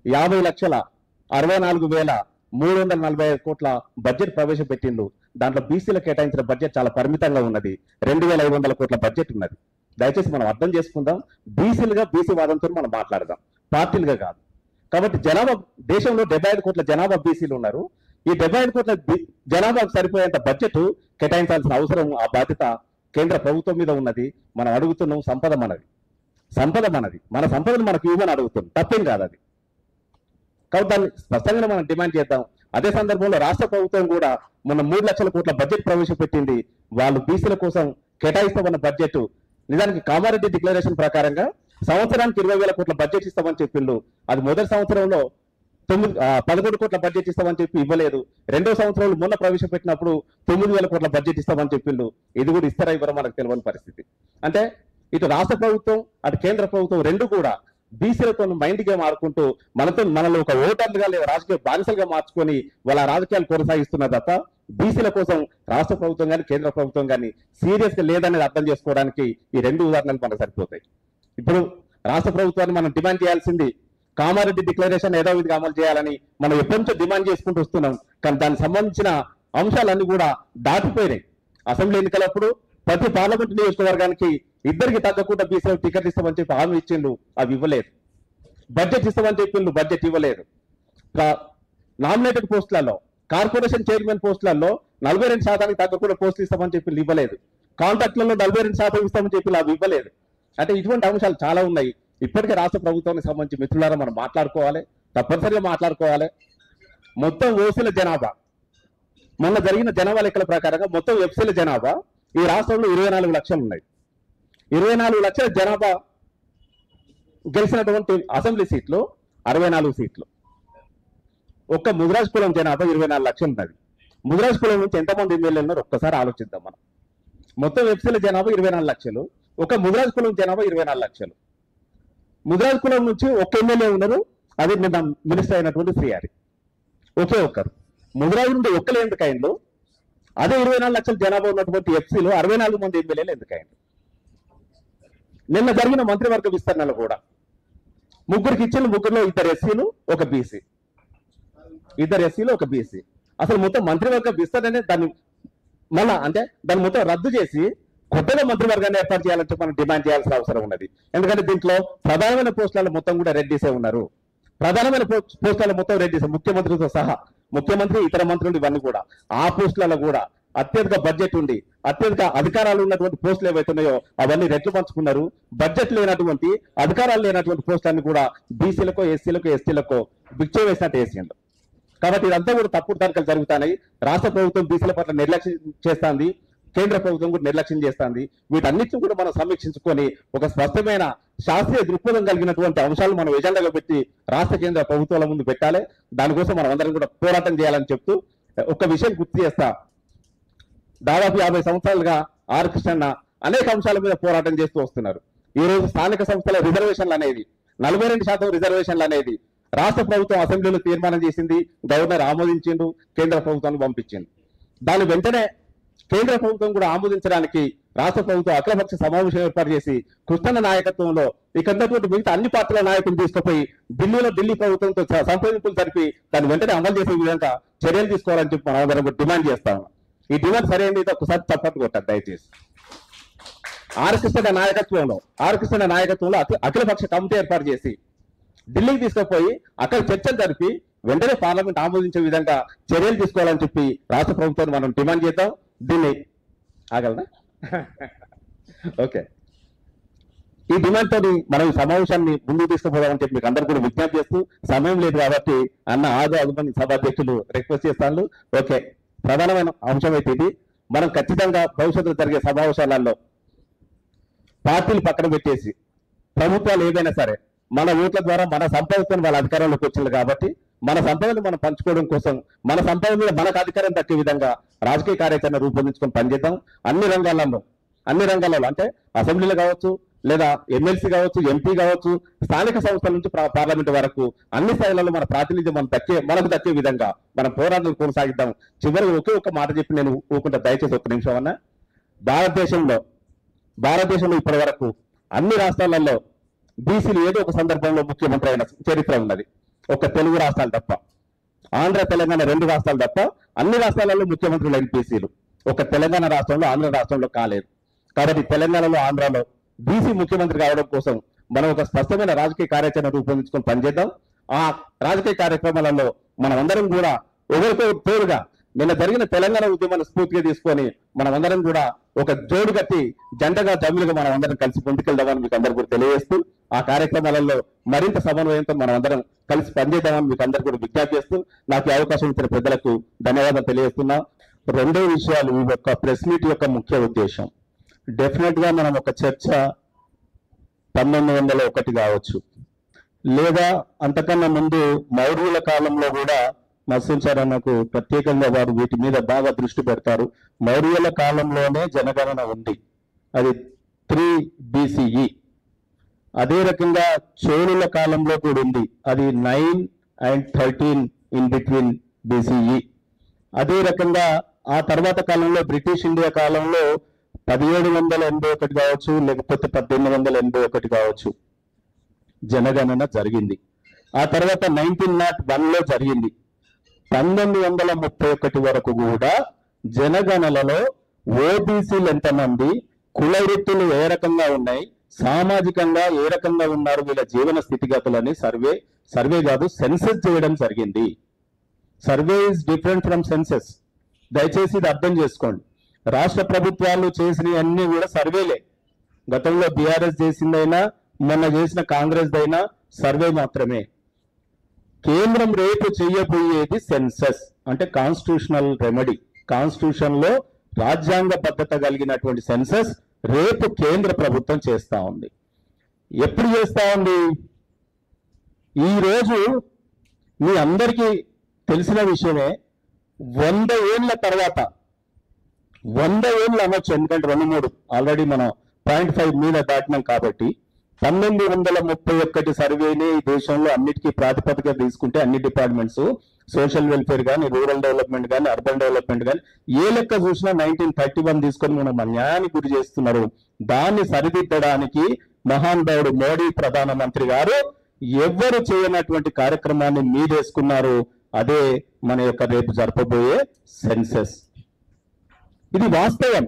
50,64,345 కోట్ల బడ్జెట్ ప్రవేశపెట్టిండు. దాంట్లో బీసీలకు కేటాయించిన బడ్జెట్ చాలా పరిమితంగా ఉన్నది. 2,500 కోట్ల బడ్జెట్ ఉన్నది. దయచేసి మనం అర్థం చేసుకుందాం. బీసీలుగా బీసీ వాదంతో మనం మాట్లాడదాం, పార్టీలుగా కాదు. కాబట్టి దేశంలో 75 కోట్ల జనాభా బీసీలు ఉన్నారు. ఈ 75 కోట్ల జనాభాకు సరిపోయేంత బడ్జెట్ కేటాయించాల్సిన అవసరం, ఆ బాధ్యత కేంద్ర ప్రభుత్వం మీద ఉన్నది. మనం అడుగుతున్నాం సంపద మనది, మన సంపదను మనకు ఇవ్వమని అడుగుతున్నాం, తప్పేం కాదు అది. కాబట్టి దాన్ని స్పష్టంగా మనం డిమాండ్ చేద్దాం. అదే సందర్భంలో రాష్ట్ర ప్రభుత్వం కూడా మొన్న 3 లక్షల కోట్ల బడ్జెట్ ప్రవేశపెట్టింది. వాళ్ళు బీసీల కోసం కేటాయిస్తామన్న బడ్జెట్ నిజానికి కామారెడ్డి డిక్లరేషన్ ప్రకారంగా సంవత్సరానికి 20,000 కోట్ల బడ్జెట్ ఇస్తామని చెప్పిండు. అది మొదటి సంవత్సరంలో 11 కోట్ల బడ్జెట్ ఇస్తామని చెప్పి ఇవ్వలేదు. రెండో సంవత్సరంలో మొన్న ప్రవేశపెట్టినప్పుడు 9,000 కోట్ల బడ్జెట్ ఇస్తామని చెప్పిండు. ఇది కూడా ఇస్తారా ఇవ్వరా మనకు తెలియని పరిస్థితి. అంటే ఇటు రాష్ట్ర ప్రభుత్వం అటు కేంద్ర ప్రభుత్వం రెండు కూడా బీసీలతో మైండ్ గేమ్ ఆడుకుంటూ మనలో ఒక ఓటర్లుగా లేదా రాజకీయ బానిసలుగా మార్చుకొని వాళ్ళ రాజకీయాలు కొనసాగిస్తున్న తప్ప బీసీల కోసం రాష్ట్ర ప్రభుత్వం కానీ కేంద్ర ప్రభుత్వం కానీ సీరియస్ గా లేదనేది అర్థం చేసుకోవడానికి ఈ 2 ఉదాహరణలు మనకు సరిపోతాయి. ఇప్పుడు రాష్ట్ర ప్రభుత్వాన్ని మనం డిమాండ్ చేయాల్సింది కామారెడ్డి డిక్లరేషన్ యథావిధిగా అమలు చేయాలని మనం ఎప్పటి నుంచో డిమాండ్ చేసుకుంటూ వస్తున్నాం. కానీ దానికి సంబంధించిన అంశాలన్నీ కూడా దాటిపోయినాయి. అసెంబ్లీ ఎన్నికలప్పుడు ప్రతి పార్లమెంట్ నియోజకవర్గానికి 2కి తగ్గకుండా బీసీలకు టికెట్లు ఇస్తామని చెప్పి హామీ ఇచ్చిండు, అవి ఇవ్వలేదు. బడ్జెట్ ఇస్తామని చెప్పిండు, బడ్జెట్ ఇవ్వలేదు. నామినేటెడ్ పోస్టులలో, కార్పొరేషన్ చైర్మన్ పోస్టులలో 42% తగ్గకుండా పోస్టులు ఇస్తామని చెప్పి ఇవ్వలేదు. కాంట్రాక్ట్లలో 42% ఇస్తామని చెప్పి అవి ఇవ్వలేదు. అంటే ఇటువంటి అంశాలు చాలా ఉన్నాయి. ఇప్పటికే రాష్ట్ర ప్రభుత్వానికి సంబంధించి మిత్రులారా మనం మాట్లాడుకోవాలి, తప్పనిసరిగా మాట్లాడుకోవాలి. మొత్తం ఓసీల జనాభా, మొన్న జరిగిన జనాభా లెక్కల ప్రకారంగా మొత్తం ఎఫ్సీల జనాభా ఈ రాష్ట్రంలో 24 లక్షలు ఉన్నాయి. 24 లక్షల జనాభా గెలిచినటువంటి అసెంబ్లీ సీట్లు 64 సీట్లు. ఒక్క ముదిరాజ్ కులం జనాభా 24 లక్షలు ఉన్నది. ముదిరాజ్ కులం నుంచి ఎంతమంది ఎమ్మెల్యేలు ఉన్నారు ఒక్కసారి ఆలోచిద్దాం మనం. మొత్తం ఎఫ్సీల జనాభా 24 లక్షలు, ఒక ముదిరాజ్ కులం జనాభా 24 లక్షలు. ముదిరాజ్ కులం నుంచి ఒక్క ఎమ్మెల్యే ఉన్నారు, అది నిన్న మినిస్టర్ అయినటువంటి శ్రీహరి, ఒకే ఒక్కరు. ముదిరాజు నుండి ఒక్కలే ఎందుకైండు, అదే 24 లక్షల జనాభా ఉన్నటువంటి ఎఫ్సీలో 64 మంది ఎమ్మెల్యేలు ఎందుకైండు. నిన్న జరిగిన మంత్రివర్గ విస్తరణలో కూడా ముగ్గురికి ఇచ్చిన, ముగ్గురులో 2 ఎస్సీలు 1 బీసీ, 2 ఎస్సీలు 1 బీసీ. అసలు మొత్తం మంత్రివర్గ విస్తరణనే దాన్ని మళ్ళా అంటే దాన్ని మొత్తం రద్దు చేసి కొత్తగా మంత్రివర్గాన్ని ఏర్పాటు చేయాలని చెప్పి మనం డిమాండ్ చేయాల్సిన అవసరం ఉన్నది. ఎందుకంటే దీంట్లో ప్రధానమైన పోస్టులలో మొత్తం కూడా రెడ్డిసే ఉన్నారు. ప్రధానమైన పోస్టులలో మొత్తం రెడ్డిసే, ముఖ్యమంత్రితో సహా, ముఖ్యమంత్రి ఇతర మంత్రులు ఇవన్నీ కూడా ఆ పోస్టులలో కూడా అత్యధిక బడ్జెట్ ఉండి అత్యధిక అధికారాలు ఉన్నటువంటి పోస్టులు ఏవైతున్నాయో అవన్నీ రెట్లు పంచుకున్నారు. బడ్జెట్ లేనటువంటి అధికారాలు లేనటువంటి పోస్టులన్నీ కూడా బీసీలకో ఎస్సీలకో ఎస్టీలకో బిచ్చే వేసినట్టు వేసిండు. కాబట్టి ఇదంతా కూడా తప్పుడు తరకలు జరుగుతున్నాయి. రాష్ట్ర ప్రభుత్వం బీసీల పట్ల నిర్లక్ష్యం చేస్తుంది, కేంద్ర ప్రభుత్వం కూడా నిర్లక్ష్యం చేస్తుంది. వీటన్నిటిని కూడా మనం సమీక్షించుకొని ఒక స్పష్టమైన శాస్త్రీయ దృక్పథం కలిగినటువంటి అంశాలు మనం ఎజెండాగా పెట్టి రాష్ట్ర కేంద్ర ప్రభుత్వాల ముందు పెట్టాలి. దానికోసం మనం అందరం కూడా పోరాటం చేయాలని చెప్తూ ఒక విషయం గుర్తు చేస్తా. దాదాపు 50 సంవత్సరాలుగా ఆర్ కృష్ణన్న అనేక అంశాల మీద పోరాటం చేస్తూ వస్తున్నారు. ఈ రోజు స్థానిక సంస్థల రిజర్వేషన్లు అనేది 42% రిజర్వేషన్లు అనేది రాష్ట్ర ప్రభుత్వం అసెంబ్లీలో తీర్మానం చేసింది, గవర్నర్ ఆమోదించిండు, కేంద్ర ప్రభుత్వాన్ని పంపించింది. దాని వెంటనే కేంద్ర ప్రభుత్వం కూడా ఆమోదించడానికి రాష్ట్ర ప్రభుత్వం అఖిలపక్ష సమావేశం ఏర్పాటు చేసి కృష్ణన్న నాయకత్వంలో ఇక్కడటువంటి మిగతా అన్ని పార్టీల నాయకులు తీసుకుపోయి ఢిల్లీ ప్రభుత్వంతో సంప్రదింపులు జరిపి దాన్ని వెంటనే అమలు చేసే విధంగా చర్యలు తీసుకోవాలని చెప్పి మనం అందరం డిమాండ్ చేస్తాము. ఈ డిమాండ్ సరైనది ఒకసారి చప్పట్లు కొట్టారు దయచేసి. ఆర్ కృష్ణ నాయకత్వంలో అఖిలపక్ష కమిటీ ఏర్పాటు చేసి ఢిల్లీకి తీసుకుపోయి అక్కడ చర్చలు జరిపి వెంటనే పార్లమెంట్ ఆమోదించే విధంగా చర్యలు తీసుకోవాలని చెప్పి రాష్ట్ర ప్రభుత్వాన్ని మనం డిమాండ్ చేద్దాం. దీన్ని ఆగలనా? ఓకే, ఈ డిమాండ్ తోని మనం ఈ సమావేశాన్ని ముందుకు తీసుకుపోదామని చెప్పి మీకు అందరూ కూడా విజ్ఞప్తి చేస్తూ, సమయం లేదు కాబట్టి అన్న ఆదిమంది సభాధ్యక్షులు రిక్వెస్ట్ చేస్తాను. ఓకే, ప్రధానమైన అంశం అయితే ఇది. మనం ఖచ్చితంగా భవిష్యత్తులో జరిగే సమావేశాలలో పార్టీలు పక్కన పెట్టేసి ప్రభుత్వాలు ఏదైనా సరే మన ఓట్ల ద్వారా మన సంపదతో వాళ్ళ అధికారంలోకి వచ్చింది కాబట్టి మన సంపదను మనం పంచుకోవడం కోసం మన సంపద మీద మనకు అధికారం దక్కే విధంగా రాజకీయ కార్యాచరణ రూపొందించుకొని పనిచేద్దాం. అన్ని రంగాలలో అంటే అసెంబ్లీలు కావచ్చు, లేదా ఎమ్మెల్సీ కావచ్చు, ఎంపీ కావచ్చు, స్థానిక సంస్థల నుంచి పార్లమెంట్ వరకు అన్ని స్థాయిలలో మన ప్రాతినిధ్యం మనకు దక్కే విధంగా మనం పోరాటం కొనసాగిద్దాం. చివరికి ఒకే ఒక మాట చెప్పి నేను ఊరుకుంటా, దయచేసి ఒక్క నిమిషం అన్న. భారతదేశంలో ఇప్పటి వరకు అన్ని రాష్ట్రాలలో బీసీలు ఏదో ఒక సందర్భంలో ముఖ్యమంత్రి అయిన చరిత్ర ఉన్నది. ఒక తెలుగు రాష్ట్రాలు తప్ప, ఆంధ్ర తెలంగాణ 2 రాష్ట్రాలు తప్ప అన్ని రాష్ట్రాలలో ముఖ్యమంత్రులు అయిన బీసీలు ఒక తెలంగాణ రాష్ట్రంలో, ఆంధ్ర రాష్ట్రంలో కాలేదు. కాబట్టి తెలంగాణలో, ఆంధ్రాలో బీసీ ముఖ్యమంత్రి కావడం కోసం మనం ఒక స్పష్టమైన రాజకీయ కార్యాచరణ రూపొందించుకొని పనిచేద్దాం. ఆ రాజకీయ కార్యక్రమాలలో మనం అందరం కూడా ఒకరితో తోడుగా నిన్న జరిగిన తెలంగాణ ఉద్యమాన్ని స్ఫూర్తిగా తీసుకొని మనం అందరం కూడా ఒక జోడు కట్టి జంటగా జమ్ములుగా మనం అందరం కలిసి ముందుకెళ్దామని మీకు అందరూ కూడా తెలియజేస్తూ, ఆ కార్యక్రమాలలో మరింత సమన్వయంతో మనం అందరం కలిసి పనిచేద్దామని మీకు అందరూ కూడా విజ్ఞప్తి చేస్తూ నాకు అవకాశం ఇచ్చిన పెద్దలకు ధన్యవాదాలు తెలియజేస్తున్నా. 2 విషయాలు ఈ యొక్క ప్రెస్ మీట్ యొక్క ముఖ్య ఉద్దేశం. డెఫినెట్ గా మనం ఒక చర్చ 1901 కావచ్చు, లేదా అంతకన్నా ముందు మౌర్యుల కాలంలో కూడా మత్స్యంచారణకు ప్రత్యేకంగా వారు వీటి మీద బాగా దృష్టి పెడతారు. మౌర్యుల కాలంలోనే జనగణన ఉంది, అది 3 BCE. అదే రకంగా చోళుల కాలంలో కూడా ఉంది, అది 9 and 13 ఇన్ బిట్వీన్ BCE. అదే రకంగా ఆ తర్వాత కాలంలో బ్రిటిష్ ఇండియా కాలంలో 1781 కావచ్చు, లేకపోతే 1881 కావచ్చు జనగణన జరిగింది. ఆ తర్వాత 1901లో జరిగింది. 1931 వరకు కూడా జనగణనలో ఓబీసీలు ఎంతమంది, కుల వృత్తులు ఏ రకంగా ఉన్నాయి, సామాజికంగా ఏ రకంగా ఉన్నారు, వీళ్ళ జీవన స్థితిగతులని సర్వే కాదు సెన్సెస్ చేయడం జరిగింది. Survey is different from census. దయచేసి ఇది అర్థం చేసుకోండి. రాష్ట్ర ప్రభుత్వాలు చేసినవి అన్ని కూడా సర్వేలే. గతంలో బీఆర్ఎస్ చేసిందైనా మొన్న చేసిన కాంగ్రెస్ దైనా సర్వే మాత్రమే. కేంద్రం రేపు చేయబోయేది సెన్సస్, అంటే కాన్స్టిట్యూషనల్ రెమెడీ. కాన్స్టిట్యూషన్ లో రాజ్యాంగ బద్ధత కలిగినటువంటి సెన్సస్ రేపు కేంద్ర ప్రభుత్వం చేస్తా ఉంది. ఎప్పుడు చేస్తా ఉంది? ఈ రోజు మీ అందరికీ తెలిసిన విషయమే. 100 ఏళ్ల తర్వాత, 100 ఏళ్ళు అనొచ్చు, ఎందుకంటే 2-3 ఆల్రెడీ మనం 0.5 మీద దాటినాం కాబట్టి 1931 సర్వేనే ఈ దేశంలో అన్నిటికీ ప్రాతిపదిక తీసుకుంటే అన్ని డిపార్ట్మెంట్స్, సోషల్ వెల్ఫేర్ కానీ, రూరల్ డెవలప్మెంట్ కానీ, అర్బన్ డెవలప్మెంట్ కానీ ఏ లెక్క చూసినా 1931 తీసుకొని మనం అన్యాయానికి గురి చేస్తున్నారు. దాన్ని సరిదిద్దడానికి మహానుభావుడు మోడీ ప్రధానమంత్రి గారు ఎవ్వరు చేయనటువంటి కార్యక్రమాన్ని మీదేసుకున్నారు. అదే మన యొక్క రేపు జరపబోయే సెన్సెస్. ఇది వాస్తవం.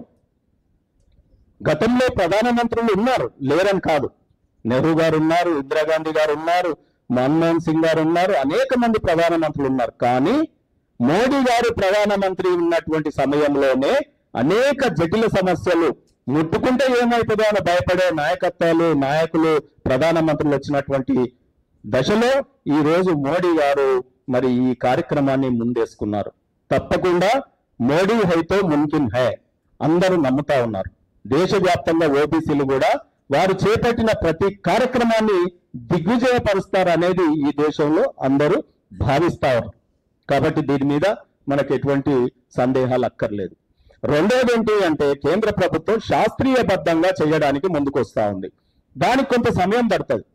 గతంలో ప్రధానమంత్రులు ఉన్నారు, లేరని కాదు. నెహ్రూ గారు ఉన్నారు, ఇందిరాగాంధీ గారు ఉన్నారు, మన్మోహన్ సింగ్ గారు ఉన్నారు, అనేక మంది ప్రధానమంత్రులు ఉన్నారు. కానీ మోడీ గారు ప్రధానమంత్రి ఉన్నటువంటి సమయంలోనే అనేక జటిల సమస్యలు ముట్టుకుంటే ఏమవుతుందో అని భయపడే నాయకులు ప్రధానమంత్రులు వచ్చినటువంటి దశలో ఈ రోజు మోడీ గారు మరి ఈ కార్యక్రమాన్ని ముందేసుకున్నారు. తప్పకుండా మోడీ హైతో ముమ్కిన్ హై అందరూ నమ్ముతా ఉన్నారు. దేశవ్యాప్తంగా ఓబీసీలు కూడా వారు చేపట్టిన ప్రతి కార్యక్రమాన్ని దిగ్విజయపరుస్తారు అనేది ఈ దేశంలో అందరూ భావిస్తారు. కాబట్టి దీని మీద మనకు ఎటువంటి సందేహాలు అక్కర్లేదు. రెండోది ఏంటి అంటే కేంద్ర ప్రభుత్వం శాస్త్రీయబద్ధంగా చేయడానికి ముందుకు వస్తా ఉంది. దానికి కొంత సమయం పడుతుంది.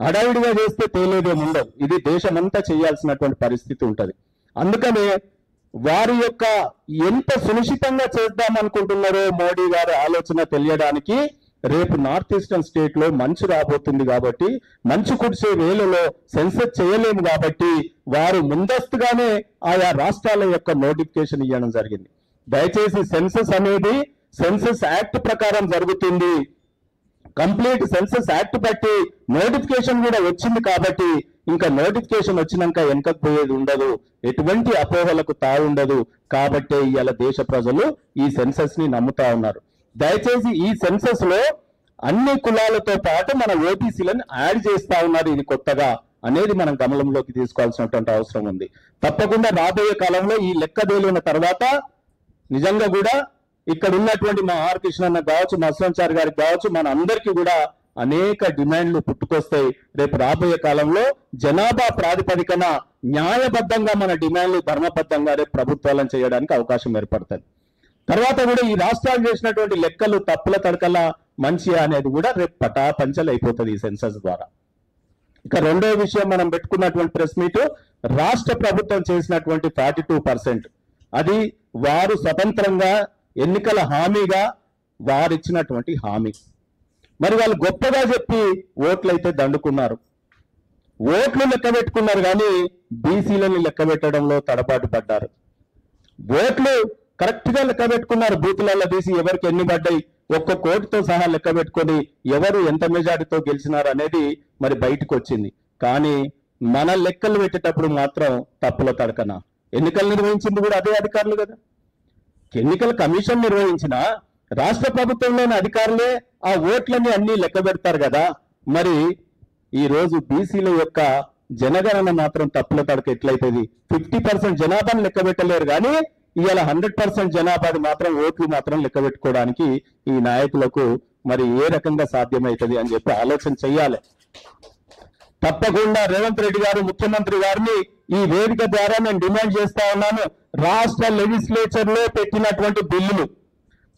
హడావిడిగా చేస్తే తేలేదేముండదు. ఇది దేశమంతా చేయాల్సినటువంటి పరిస్థితి ఉంటుంది. అందుకనే వారి యొక్క ఎంత సునిశ్చితంగా చేద్దాం అనుకుంటున్నారో మోడీ గారి ఆలోచన తెలియడానికి రేపు నార్త్ ఈస్టర్న్ స్టేట్ లో మంచు రాబోతుంది కాబట్టి మంచు కుడిసే వేళలో సెన్సస్ చేయలేము కాబట్టి వారు ముందస్తుగానే ఆయా రాష్ట్రాల యొక్క నోటిఫికేషన్ ఇవ్వడం జరిగింది. దయచేసి సెన్సస్ అనేది సెన్సస్ యాక్ట్ ప్రకారం జరుగుతుంది. కంప్లీట్ సెన్సస్ యాక్ట్ బట్టి నోటిఫికేషన్ కూడా వచ్చింది కాబట్టి ఇంకా నోటిఫికేషన్ వచ్చినాక వెనకకు పోయేది ఉండదు, ఎటువంటి అపోహలకు తావుండదు. కాబట్టి ఇవాళ దేశ ప్రజలు ఈ సెన్సస్ ని నమ్ముతా ఉన్నారు. దయచేసి ఈ సెన్సస్ లో అన్ని కులాలతో పాటు మన ఓబీసీలను యాడ్ చేస్తా ఉన్నారు. ఇది కొత్తగా అనేది మనం గమనంలోకి తీసుకోవాల్సినటువంటి అవసరం ఉంది. తప్పకుండా రాబోయే కాలంలో ఈ లెక్క తేలిన తర్వాత నిజంగా కూడా ఇక్కడ ఉన్నటువంటి మా ఆర్ కృష్ణన్న కావచ్చు, మా అస్లంచారి గారికి కావచ్చు, మన అందరికీ కూడా అనేక డిమాండ్లు పుట్టుకొస్తాయి. రేపు రాబోయే కాలంలో జనాభా ప్రాతిపదికన న్యాయబద్ధంగా మన డిమాండ్లు ధర్మబద్ధంగా రేపు ప్రభుత్వాలను చేయడానికి అవకాశం ఏర్పడుతుంది. తర్వాత కూడా ఈ రాష్ట్రాలు చేసినటువంటి లెక్కలు తప్పుల తడకల మంచి అనేది కూడా రేపు పటాపంచలు అయిపోతుంది ఈ సెన్సస్ ద్వారా. ఇక రెండో విషయం మనం పెట్టుకున్నటువంటి ప్రెస్ మీట్ రాష్ట్ర ప్రభుత్వం చేసినటువంటి 42% అది వారు స్వతంత్రంగా ఎన్నికల హామీగా వారిచ్చినటువంటి హామీ. మరి వాళ్ళు గొప్పగా చెప్పి ఓట్లు అయితే దండుకున్నారు, ఓట్లు లెక్క పెట్టుకున్నారు, కానీ బీసీలను లెక్క పెట్టడంలో తడబాటు పడ్డారు. ఓట్లు కరెక్ట్ గా లెక్క పెట్టుకున్నారు, బూతులలో తీసి ఎవరికి ఎన్ని పడ్డాయి ఒక్కొక్క ఓటుతో సహా లెక్క పెట్టుకొని ఎవరు ఎంత మెజారిటీతో గెలిచినారు అనేది మరి బయటకు వచ్చింది. కానీ మన లెక్కలు పెట్టేటప్పుడు మాత్రం తప్పుల తడకన. ఎన్నికలు నిర్వహించింది కూడా అదే అధికారులు కదా. ఎన్నికల కమిషన్ నిర్వహించిన రాష్ట్ర ప్రభుత్వంలోని అధికారులే ఆ ఓట్లని అన్ని లెక్క పెడతారు కదా. మరి ఈ రోజు బీసీల యొక్క జనగణన మాత్రం తప్పుల తడక ఎట్లయితుంది? 50% జనాభాను లెక్క పెట్టలేరు, కానీ ఇవాళ 100% జనాభాది మాత్రం ఓట్లు మాత్రం లెక్క పెట్టుకోవడానికి ఈ నాయకులకు మరి ఏ రకంగా సాధ్యమవుతుంది అని చెప్పి ఆలోచన చెయ్యాలి. తప్పకుండా రేవంత్ రెడ్డి గారు ముఖ్యమంత్రి గారిని ఈ వేదిక ద్వారా నేను డిమాండ్ చేస్తా ఉన్నాను. రాష్ట్ర లెజిస్లేచర్ లో పెట్టినటువంటి బిల్లులు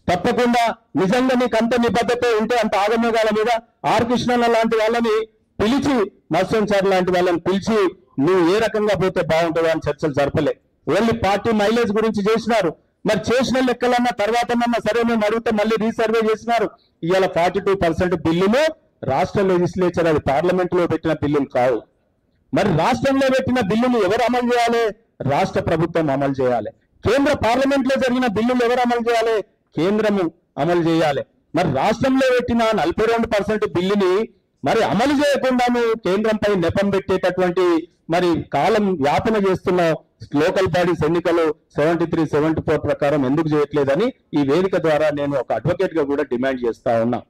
తప్పకుండా నిజంగా నీకు అంత నిబద్ధత ఉంటే అంత ఆగమేఘాల మీద ఆర్ కృష్ణన్న లాంటి వాళ్ళని పిలిచి, మత్స్యంచారి లాంటి వాళ్ళని పిలిచి నువ్వు ఏ రకంగా పోతే బాగుంటుందో అని చర్చలు జరపలే. ఓన్లీ పార్టీ మైలేజ్ గురించి చేసినారు. మరి చేసిన లెక్కలన్నా తర్వాతనన్నా సరే మేము అడిగితే మళ్ళీ రీసర్వే చేసినారు. ఇవాళ 42% బిల్లులు రాష్ట్ర లెజిస్లేచర్, అది పార్లమెంట్ లో పెట్టిన బిల్లులు కావు. మరి రాష్ట్రంలో పెట్టిన బిల్లులు ఎవరు అమలు చేయాలి? రాష్ట్ర ప్రభుత్వం అమలు చేయాలి. కేంద్ర పార్లమెంట్ లో జరిగిన బిల్లులు ఎవరు అమలు చేయాలి? కేంద్రము అమలు చేయాలి. మరి రాష్ట్రంలో పెట్టిన 42% బిల్లుని మరి అమలు చేయకుండాను కేంద్రంపై నెపం పెట్టేటటువంటి మరి కాలం యాపన చేస్తున్న లోకల్ బాడీస్ ఎన్నికలు 73, 74 ప్రకారం ఎందుకు చేయట్లేదని ఈ వేదిక ద్వారా నేను ఒక అడ్వకేట్ గా కూడా డిమాండ్ చేస్తా ఉన్నా.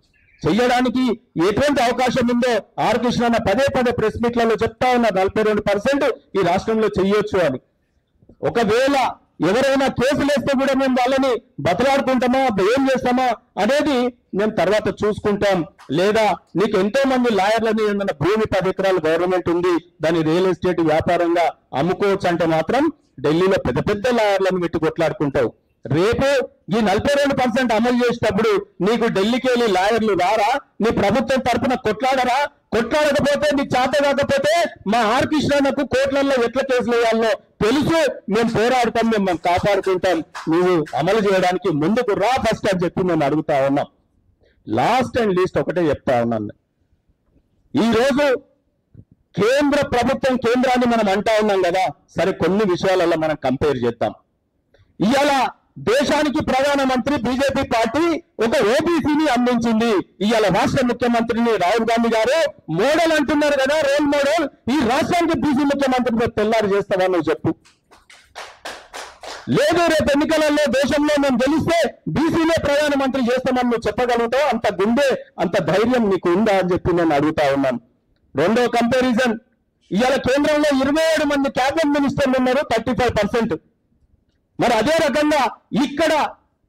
చెయ్యడానికి ఎటువంటి అవకాశం ఉందో ఆర్ కృష్ణ పదే ప్రెస్ మీట్లలో చెప్తా ఉన్నా. 42% ఈ రాష్ట్రంలో చెయ్యొచ్చు అని. ఒకవేళ ఎవరైనా కేసులు వేస్తే కూడా మేము వాళ్ళని బతలాడుకుంటామా, ఏం చేస్తామా అనేది మేము తర్వాత చూసుకుంటాం. లేదా నీకు ఎంతో మంది లాయర్లని ఏమన్నా భూమి 10 ఎకరాలు గవర్నమెంట్ ఉంది, దాన్ని రియల్ ఎస్టేట్ వ్యాపారంగా అమ్ముకోవచ్చు అంటే మాత్రం ఢిల్లీలో పెద్ద లాయర్లను పెట్టి కొట్లాడుకుంటావు. రేపు ఈ 42% అమలు చేసేటప్పుడు నీకు ఢిల్లీకి వెళ్ళి లాయర్లు రారా? నీ ప్రభుత్వం తరఫున కొట్లాడరా? కొట్లాడకపోతే నీ చేత కాకపోతే మా ఆర్ కృష్ణకు కోర్టులలో ఎట్లా కేసులు వేయాలో తెలుసు. మేము పోరాడతాం, మేము కాపాడుకుంటాం. నువ్వు అమలు చేయడానికి ముందుకు రా ఫస్ట్ అని చెప్పి మేము అడుగుతా ఉన్నాం. లాస్ట్ అండ్ లీస్ట్ ఒకటే చెప్తా ఉన్నాను. ఈ రోజు కేంద్ర ప్రభుత్వం కేంద్రాన్ని మనం అంటా ఉన్నాం కదా, సరే కొన్ని విషయాలలో మనం కంపేర్ చేద్దాం. ఇవాళ దేశానికి ప్రధానమంత్రి బీజేపీ పార్టీ ఒక ఓబీసీని అందించింది. ఇవాళ రాష్ట్ర ముఖ్యమంత్రిని రాహుల్ గాంధీ గారు మోడల్ అంటున్నారు కదా, రోల్ మోడల్. ఈ రాష్ట్రానికి బీసీ ముఖ్యమంత్రిని తెల్లారి చేస్తావా నువ్వు చెప్పు. లేదు రేపు ఎన్నికలలో దేశంలో మేము గెలిస్తే బీసీనే ప్రధానమంత్రి చేస్తామని నువ్వు చెప్పగలుగుతావు? అంత గుండె అంత ధైర్యం నీకు ఉందా అని చెప్పి నేను అడుగుతా ఉన్నాను. రెండో కంపారిజన్, ఇవాళ కేంద్రంలో 27 మంది క్యాబినెట్ మినిస్టర్లు ఉన్నారు, 35%. మరి అదే రకంగా ఇక్కడ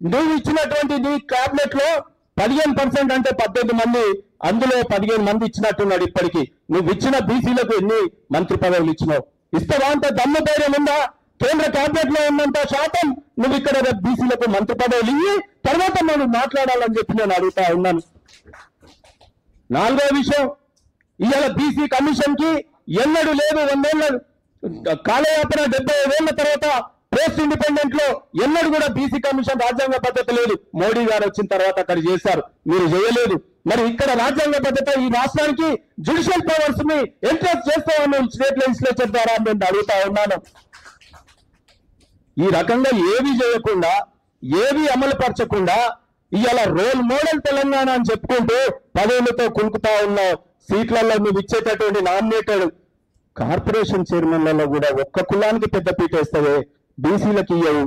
నువ్వు ఇచ్చినటువంటి నీ క్యాబినెట్ లో 15% అంటే 18 మంది, అందులో 15 మంది ఇచ్చినట్టున్నాడు. ఇప్పటికీ నువ్వు ఇచ్చిన బీసీలకు ఎన్ని మంత్రి పదవులు ఇచ్చినావు? ఇస్తావా? అంటే దమ్ము ధైర్యం ఉందా? కేంద్ర క్యాబినెట్ లో ఉన్నంత శాతం నువ్వు ఇక్కడ బీసీలకు మంత్రి పదవులు ఇయ్యి తర్వాత మనం మాట్లాడాలని చెప్పి నేను అడుగుతా ఉన్నాను. నాలుగో విషయం, ఇవాళ బీసీ కమిషన్ కి ఎన్నడూ లేదు. 100 ఏళ్ల కాలయాపన, 75 ఏళ్ల తర్వాత పోస్ట్ ఇండిపెండెంట్ లో ఎన్నడూ కూడా బీసీ కమిషన్ రాజ్యాంగ పద్ధతి లేదు. మోడీ గారు వచ్చిన తర్వాత అక్కడ చేశారు, మీరు చేయలేదు. మరి ఇక్కడ రాజ్యాంగ పద్ధతి ఈ రాష్ట్రానికి జ్యుడిషియల్ పవర్స్ ని ఎంట్రస్ట్ చేస్తామని స్టేట్ లెజిస్లేచర్ ద్వారా నేను అడుగుతా ఉన్నాను. ఈ రకంగా ఏవి చేయకుండా, ఏవి అమలు పరచకుండా ఇవాళ రోల్ మోడల్ తెలంగాణ అని చెప్పుకుంటూ పదవులతో కులుకుతా ఉన్నావు. సీట్లలో నువ్వు ఇచ్చేటటువంటి నామినేటెడ్ కార్పొరేషన్ చైర్మన్లలో కూడా ఒక్క కులానికి పెద్ద పీట వేస్తావే, బీసీలకు ఇయ్యవు.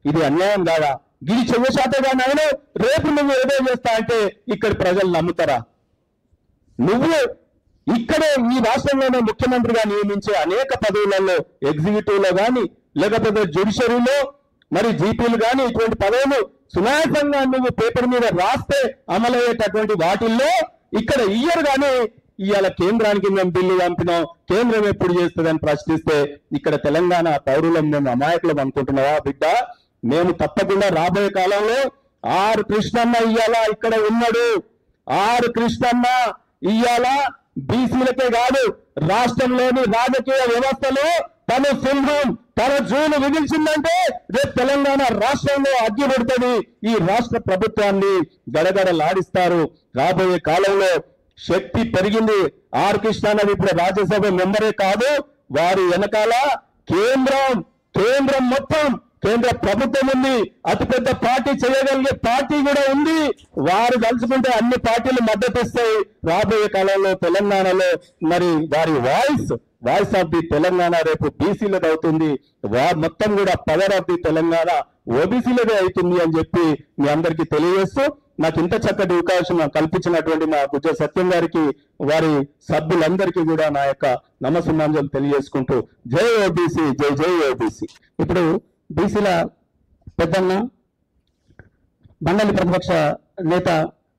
ఇది అన్యాయం కాదా? గిరి చెయ్యశాతగా నాయన రేపు నువ్వు ఏదో చేస్తా అంటే ఇక్కడ ప్రజలు నమ్ముతారా? నువ్వు ఇక్కడే ఈ రాష్ట్రంలోనే ముఖ్యమంత్రిగా నియమించే అనేక పదవులలో ఎగ్జిక్యూటివ్ లో కానీ లేకపోతే జ్యుడిషియరీలో మరి జీపీలు కానీ ఇటువంటి పదవులు సునాయాసంగా నువ్వు పేపర్ మీద రాస్తే అమలయ్యేటటువంటి వాటిల్లో ఇక్కడ ఇయ్యరు. కానీ ఇవాళ కేంద్రానికి మేము బిల్లు పంపినాం, కేంద్రం ఎప్పుడు చేస్తుందని ప్రశ్నిస్తే ఇక్కడ తెలంగాణ పౌరులం మేము అమాయకులం అనుకుంటున్నావా బిడ్డ? మేము తప్పకుండా రాబోయే కాలంలో ఆర్ కృష్ణన్న ఇయ్యాల ఇక్కడ ఉన్నాడు. ఆర్ కృష్ణన్న ఇయ్యాల బీసీలకే కాదు రాష్ట్రంలోని రాజకీయ వ్యవస్థలో తన సింహం, తన జూలు విధించిందంటే రేపు తెలంగాణ రాష్ట్రంలో అగ్గి పడుతుంది. ఈ రాష్ట్ర ప్రభుత్వాన్ని గడగడలాడిస్తారు. రాబోయే కాలంలో శక్తి పెరిగింది. ఆర్ కృష్ణ ఇప్పుడు రాజ్యసభ మెంబరే కాదు, వారి వెనకాల కేంద్రం మొత్తం కేంద్ర ప్రభుత్వం ఉంది. అతిపెద్ద పార్టీ చేయగలిగే పార్టీ కూడా ఉంది. వారు తలుచుకుంటే అన్ని పార్టీలు మద్దతు ఇస్తాయి. రాబోయే కాలంలో తెలంగాణలో మరి వారి వాయిస్ ఆఫ్ ది తెలంగాణ రేపు బీసీలది అవుతుంది. మొత్తం కూడా పవర్ ఆఫ్ ది తెలంగాణ ఓబీసీలదే అవుతుంది అని చెప్పి మీ అందరికీ తెలియజేస్తూ నాకు ఇంత చక్కటి అవకాశం కల్పించినటువంటి మా గుజ్జ సత్యం గారికి, వారి సభ్యులందరికీ కూడా నా యొక్క నమస్సుమాంజలు తెలియజేసుకుంటూ జై ఓబీసీ, జై జై ఓబీసీ. ఇప్పుడు బీసీల పెద్దన్న మండలి ప్రతిపక్ష నేత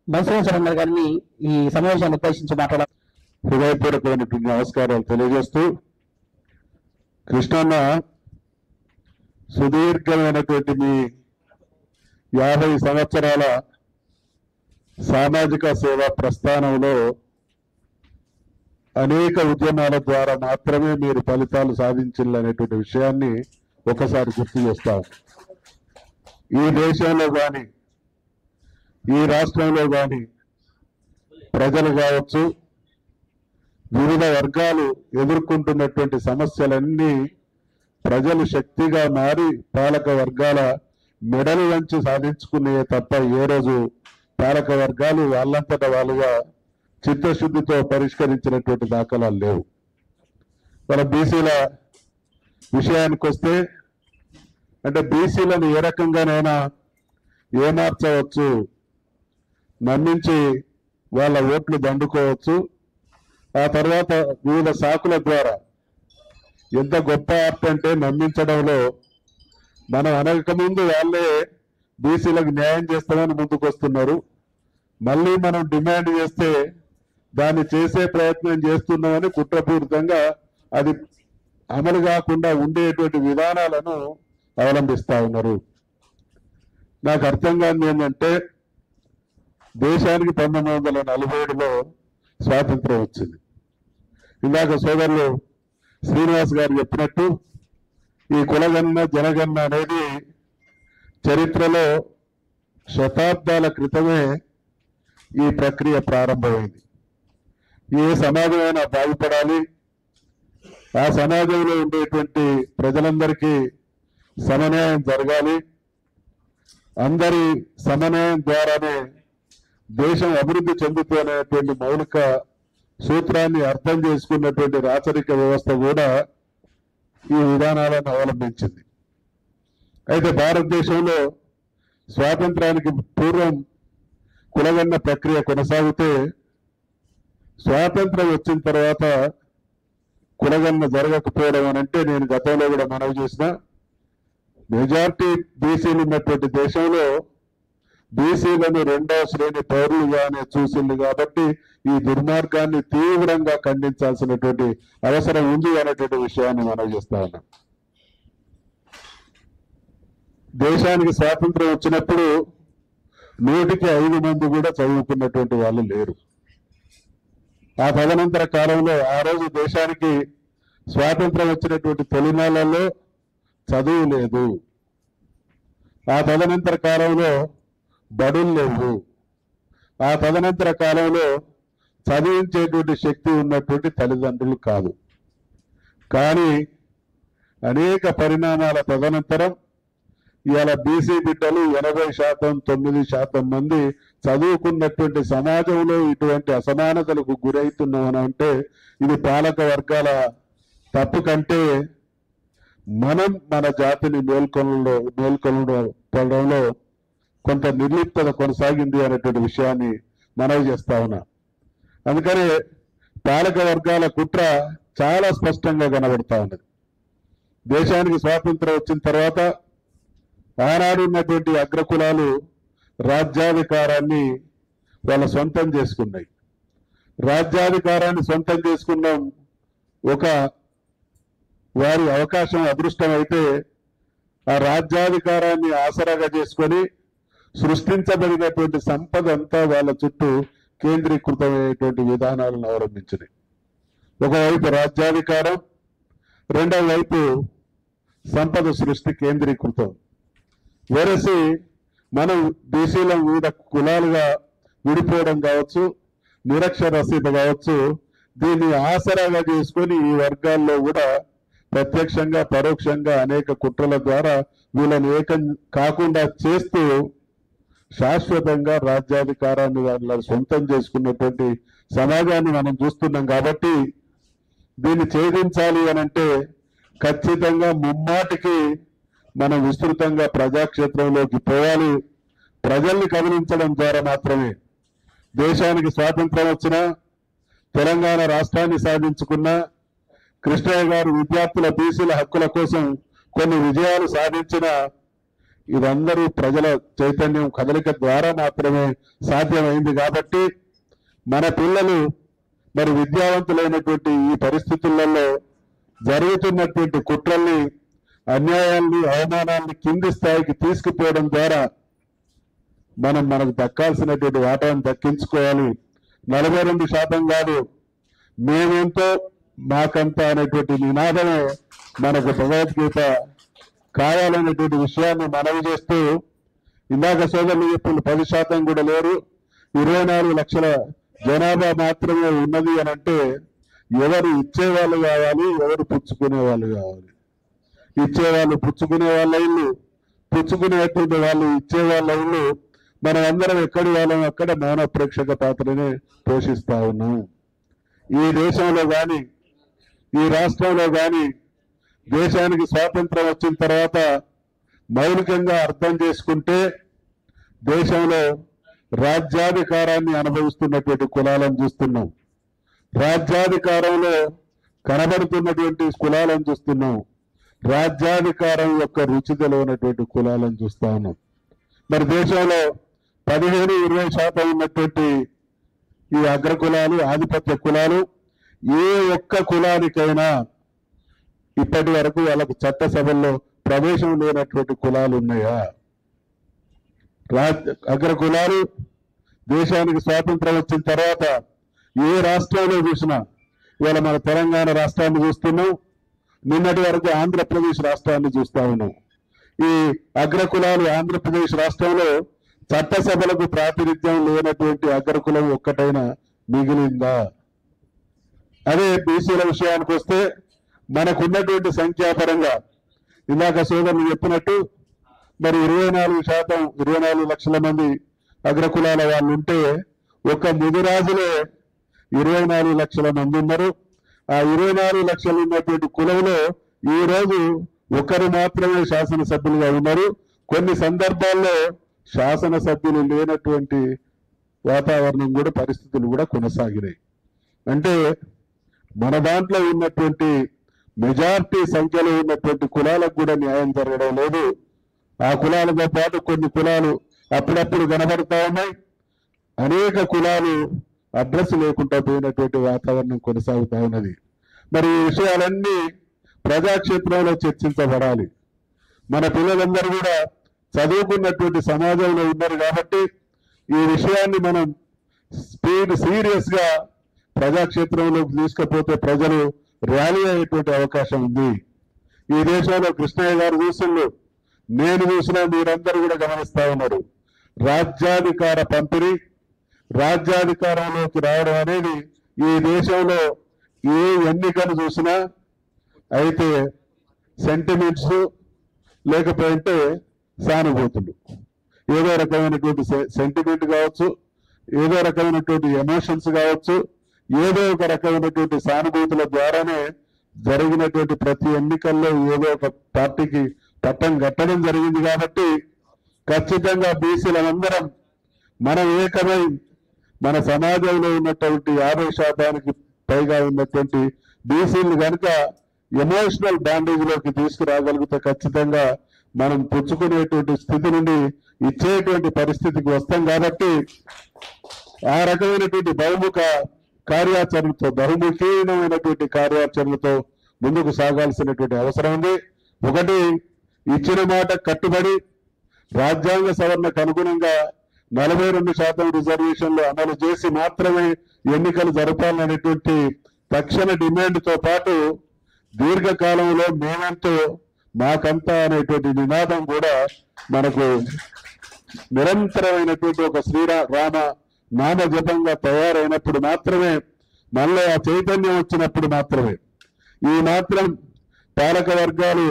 బన్సీచరణ గారిని ఈ సమావేశాన్ని ఉద్దేశించి మాట్లాడారు. హృదయపూర్వకమైనటువంటి నమస్కారాలు తెలియజేస్తూ, కృష్ణన్న సుదీర్ఘమైనటువంటి మీ 50 సంవత్సరాల సామాజిక సేవా ప్రస్థానంలో అనేక ఉద్యమాల ద్వారా మాత్రమే మీరు ఫలితాలు సాధించాలనేటువంటి విషయాన్ని ఒకసారి గుర్తు చేస్తాం. ఈ దేశంలో కానీ ఈ రాష్ట్రంలో కానీ ప్రజలు కావచ్చు, వివిధ వర్గాలు ఎదుర్కొంటున్నటువంటి సమస్యలన్నీ ప్రజలు శక్తిగా మారి పాలక వర్గాల మెడలు వంచి సాధించుకునే తప్ప ఏ రోజు పాలక వర్గాలు వాళ్ళంతటా వాళ్ళుగా చిత్తశుద్ధితో పరిష్కరించినటువంటి దాఖలాలు లేవు. మన బీసీల విషయానికి వస్తే, అంటే బీసీలను ఏ రకంగానైనా ఏమార్చవచ్చు, నమ్మించి వాళ్ళ ఓట్లు దండుకోవచ్చు. ఆ తర్వాత వివిధ శాఖల ద్వారా ఎంత గొప్ప ఆర్ట్ అంటే నమ్మించడంలో మనం అనకముందు వాళ్ళే బీసీలకు న్యాయం చేస్తామని ముందుకు వస్తున్నారు. మళ్ళీ మనం డిమాండ్ చేస్తే దాన్ని చేసే ప్రయత్నం చేస్తున్నామని కుట్రపూరితంగా అది అమలు కాకుండా ఉండేటువంటి విధానాలను అవలంబిస్తా ఉన్నారు. నాకు అర్థం కాని ఏంటంటే, దేశానికి 1947లో స్వాతంత్రం వచ్చింది. ఇందాక సోదరులు శ్రీనివాస్ గారు చెప్పినట్టు ఈ కులగణన జనగణన అనేది చరిత్రలో శతాబ్దాల క్రితమే ఈ ప్రక్రియ ప్రారంభమైంది. ఏ సమాజమైనా బాగుపడాలి, ఆ సమాజంలో ఉండేటువంటి ప్రజలందరికీ సమన్వయం జరగాలి. అందరి సమన్వయం ద్వారానే దేశం అభివృద్ధి చెందుతున్నటువంటి మౌలిక సూత్రాన్ని అర్థం చేసుకున్నటువంటి రాచరిక వ్యవస్థ కూడా ఈ విధానాలను అవలంబించింది. అయితే భారతదేశంలో స్వాతంత్రానికి పూర్వం కులగన్న ప్రక్రియ కొనసాగితే స్వాతంత్రం వచ్చిన తర్వాత కులగన్న జరగకపోవడం అని అంటే, నేను గతంలో కూడా మనవి చేసిన, మెజారిటీ బీసీలు ఉన్నటువంటి దేశంలో బీసీలను రెండవ శ్రేణి పౌరులుగానే చూసింది కాబట్టి ఈ దుర్మార్గాన్ని తీవ్రంగా ఖండించాల్సినటువంటి అవసరం ఉంది అనేటువంటి విషయాన్ని మనవి చేస్తా ఉన్నాం. దేశానికి స్వాతంత్రం వచ్చినప్పుడు 100కి 5 మంది కూడా చదువుకున్నటువంటి వాళ్ళు లేరు. ఆ తదనంతర కాలంలో ఆ రోజు దేశానికి స్వాతంత్రం వచ్చినటువంటి తొలినాళ్లలో చదువు లేదు. ఆ తదనంతర కాలంలో బడులు లేవు. ఆ తదనంతర కాలంలో చదివించేటువంటి శక్తి ఉన్నటువంటి తల్లిదండ్రులు కాదు. కానీ అనేక పరిణామాల తదనంతరం ఇవాళ బీసీ బిడ్డలు 80%, 9% మంది చదువుకున్నటువంటి సమాజంలో ఇటువంటి అసమానతలకు గురవుతున్నామని అంటే ఇది పాలక వర్గాల తప్పు కంటే మనం మన జాతిని మేల్కొనడంలో కొంత నిర్లిప్తత కొనసాగింది అనేటువంటి విషయాన్ని మనవి చేస్తా ఉన్నా. అందుకనే పాలక వర్గాల కుట్ర చాలా స్పష్టంగా కనబడతా ఉన్నది. దేశానికి స్వాతంత్రం వచ్చిన తర్వాత ఆనాడు ఉన్నటువంటి అగ్రకులాలు రాజ్యాధికారాన్ని వాళ్ళ సొంతం చేసుకున్నాయి. రాజ్యాధికారాన్ని సొంతం చేసుకున్నాం ఒక వారి అవకాశం, అదృష్టం అయితే ఆ రాజ్యాధికారాన్ని ఆసరాగా చేసుకొని సృష్టించబడినటువంటి సంపద అంతా వాళ్ళ చుట్టూ కేంద్రీకృతమైనటువంటి విధానాలను అవలంబించినాయి. ఒకవైపు రాజ్యాధికారం, రెండవ వైపు సంపద సృష్టి కేంద్రీకృతం. వేరసి మనం బీసీల వివిధ కులాలుగా విడిపోవడం కావచ్చు, నిరక్షరాస్యత కావచ్చు, దీన్ని ఆసరాగా చేసుకొని ఈ వర్గాల్లో కూడా ప్రత్యక్షంగా పరోక్షంగా అనేక కుట్రల ద్వారా వీళ్ళని ఏకం కాకుండా చేస్తూ శాశ్వతంగా రాజ్యాధికారాన్ని వాళ్ళ సొంతం చేసుకున్నటువంటి సమాజాన్ని మనం చూస్తున్నాం. కాబట్టి దీన్ని ఛేదించాలి అని అంటే ఖచ్చితంగా ముమ్మాటికి మనం విస్తృతంగా ప్రజాక్షేత్రంలోకి పోవాలి. ప్రజల్ని కదిలించడం ద్వారా మాత్రమే దేశానికి స్వాతంత్రం వచ్చినా, తెలంగాణ రాష్ట్రాన్ని సాధించుకున్న, కృష్ణయ్య గారు విద్యార్థుల బీసీల హక్కుల కోసం కొన్ని విజయాలు సాధించిన, ఇదందరూ ప్రజల చైతన్యం కదలిక ద్వారా మాత్రమే సాధ్యమైంది. కాబట్టి మన పిల్లలు మరి విద్యావంతులైనటువంటి ఈ పరిస్థితులలో జరుగుతున్నటువంటి కుట్రల్ని, అన్యాయాల్ని, అవమానాల్ని కింది స్థాయికి తీసుకుపోవడం ద్వారా మనకు దక్కాల్సినటువంటి వాటాను దక్కించుకోవాలి. 42% కాదు, మేమెంతో మాకంత అనేటువంటి నినాదమే మనకు భగవద్గీత కావాలనేటువంటి విషయాన్ని మనవి చేస్తూ, ఇందాక సోదరులు చెప్పిన 10% కూడా లేరు, 24 లక్షల జనాభా మాత్రమే ఉన్నది అని అంటే ఎవరు ఇచ్చేవాళ్ళు కావాలి, ఎవరు పుచ్చుకునే వాళ్ళు కావాలి. ఇచ్చేవాళ్ళు పుచ్చుకునే వాళ్ళ ఇల్లు, పుచ్చుకునేటువంటి వాళ్ళు ఇచ్చే వాళ్ళ ఇల్లు. మనం అందరం ఎక్కడి వాళ్ళం అక్కడ మౌన ప్రేక్షక పాత్రనే పోషిస్తా ఉన్నాం. ఈ దేశంలో కానీ ఈ రాష్ట్రంలో కానీ దేశానికి స్వాతంత్రం వచ్చిన తర్వాత మౌలికంగా అర్థం చేసుకుంటే దేశంలో రాజ్యాధికారాన్ని అనుభవిస్తున్నటువంటి కులాలను చూస్తున్నాం, రాజ్యాధికారంలో కనబడుతున్నటువంటి కులాలను చూస్తున్నాం, రాజ్యాధికారం యొక్క రుచి తెలియనటువంటి కులాలను చూస్తా ఉన్నాం. మరి దేశంలో 15-20% ఉన్నటువంటి ఈ అగ్రకులాలు, ఆధిపత్య కులాలు, ఏ ఒక్క కులానికైనా ఇప్పటి వరకు వాళ్ళకు చట్టసభల్లో ప్రవేశం లేనటువంటి కులాలు ఉన్నాయా? అగ్రకులాలు దేశానికి స్వాతంత్రం వచ్చిన తర్వాత ఏ రాష్ట్రంలో చూసినా, ఇవాళ మన తెలంగాణ రాష్ట్రాన్ని చూస్తున్నాం, నిన్నటి వరకు ఆంధ్రప్రదేశ్ రాష్ట్రాన్ని చూస్తా ఉన్నాం. ఈ అగ్రకులాలు ఆంధ్రప్రదేశ్ రాష్ట్రంలో చట్టసభలకు ప్రాతినిధ్యం లేనటువంటి అగ్రకులం ఒక్కటైనా మిగిలిందా? అదే బీసీల విషయానికి వస్తే మనకున్నటువంటి సంఖ్యాపరంగా ఇందాక సోదరులు చెప్పినట్టు మరి 24% 24 లక్షల మంది అగ్రకులాల వాళ్ళు ఉంటే ఒక ముదిరాజులే 24 లక్షల మంది ఉన్నారు. ఆ 24 లక్షలు ఉన్నటువంటి కులంలో ఈ రోజు ఒకరు మాత్రమే శాసనసభ్యులుగా ఉన్నారు. కొన్ని సందర్భాల్లో శాసనసభ్యులు లేనటువంటి వాతావరణం కూడా పరిస్థితులు కూడా కొనసాగినాయి. అంటే మన దాంట్లో ఉన్నటువంటి మెజారిటీ సంఖ్యలో ఉన్నటువంటి కులాలకు కూడా న్యాయం జరగడం లేదు. ఆ కులాలతో పాటు కొన్ని కులాలు అప్పుడప్పుడు కనబడతా ఉన్నాయి. అనేక కులాలు అడ్రస్ లేకుండా పోయినటువంటి వాతావరణం కొనసాగుతా ఉన్నది. మరి ఈ విషయాలన్నీ ప్రజాక్షేత్రంలో చర్చించబడాలి. మన పిల్లలందరూ కూడా చదువుకున్నటువంటి సమాజంలో ఉన్నారు కాబట్టి ఈ విషయాన్ని మనం సీరియస్ గా ప్రజాక్షేత్రంలోకి తీసుకపోతే ప్రజలు ర్యాలీ అయ్యేటువంటి అవకాశం ఉంది. ఈ దేశంలో కృష్ణయ్య గారు చూసిండు, నేను చూసినా మీరందరూ కూడా గమనిస్తా ఉన్నారు. రాజ్యాధికార పంపిణీ, రాజ్యాధికారంలోకి రావడం అనేది ఈ దేశంలో ఏ ఎన్నికను చూసినా అయితే సెంటిమెంట్స్ లేకపోతే సానుభూతులు, ఏదో రకమైనటువంటి సెంటిమెంట్ కావచ్చు, ఏదో రకమైనటువంటి ఎమోషన్స్ కావచ్చు, ఏదో ఒక రకమైనటువంటి సానుభూతుల ద్వారానే జరిగినటువంటి ప్రతి ఎన్నికల్లో ఏదో ఒక పార్టీకి పట్టం కట్టడం జరిగింది. కాబట్టి ఖచ్చితంగా బీసీలందరం మనం ఏకమై మన సమాజంలో ఉన్నటువంటి 50% పైగా ఉన్నటువంటి బీసీలు కనుక ఎమోషనల్ బాండేజ్ లోకి తీసుకురాగలిగితే ఖచ్చితంగా మనం పుచ్చుకునేటువంటి స్థితి నుండి ఇచ్చేటువంటి పరిస్థితికి వస్తాం. కాబట్టి ఆ రకమైనటువంటి బహుముఖీనమైనటువంటి కార్యాచరణతో ముందుకు సాగాల్సినటువంటి అవసరం ఉంది. ఒకటి, ఇచ్చిన మాట కట్టుబడి రాజ్యాంగ సవరణకు అనుగుణంగా 42% రిజర్వేషన్లు అమలు చేసి మాత్రమే ఎన్నికలు జరపాలనేటువంటి తక్షణ డిమాండ్తో పాటు దీర్ఘకాలంలో మేమంతో మాకంతా అనేటువంటి నినాదం కూడా మనకు నిరంతరమైనటువంటి ఒక శ్రీరామ నామ జపంగా తయారైనప్పుడు మాత్రమే, మళ్ళీ ఆ చైతన్యం వచ్చినప్పుడు మాత్రమే ఈ మాత్రం పాలక వర్గాలు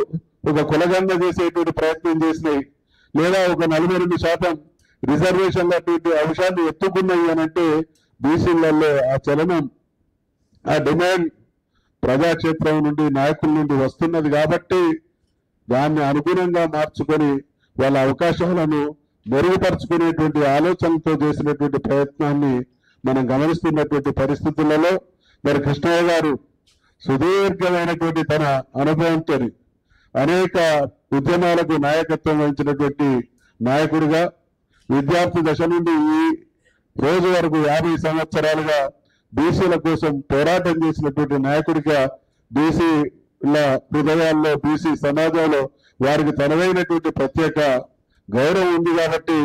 ఒక కులగంద చేసేటువంటి ప్రయత్నం చేసినాయి, లేదా ఒక 42% రిజర్వేషన్ల అంశాన్ని ఎత్తుకున్నాయి అని అంటే బీసీలలో ఆ చలనం, ఆ డిమాండ్ ప్రజాక్షేత్రం నుండి నాయకుల నుండి వస్తున్నది. కాబట్టి దాన్ని అనుగుణంగా మార్చుకొని వాళ్ళ అవకాశాలను మెరుగుపరుచుకునేటువంటి ఆలోచనలతో చేసినటువంటి ప్రయత్నాన్ని మనం గమనిస్తున్నటువంటి పరిస్థితులలో మరి కృష్ణయ్య గారు సుదీర్ఘమైనటువంటి తన అనుభవంతో అనేక ఉద్యమాలకు నాయకత్వం వహించినటువంటి నాయకుడిగా, విద్యార్థి దశ నుండి ఈ రోజు వరకు 50 సంవత్సరాలుగా బీసీల కోసం పోరాటం చేసినటువంటి నాయకుడిగా బీసీల హృదయాల్లో, బీసీ సమాజంలో వారికి తనదైనటువంటి ప్రత్యేక గౌరవం ఉంది. కాబట్టి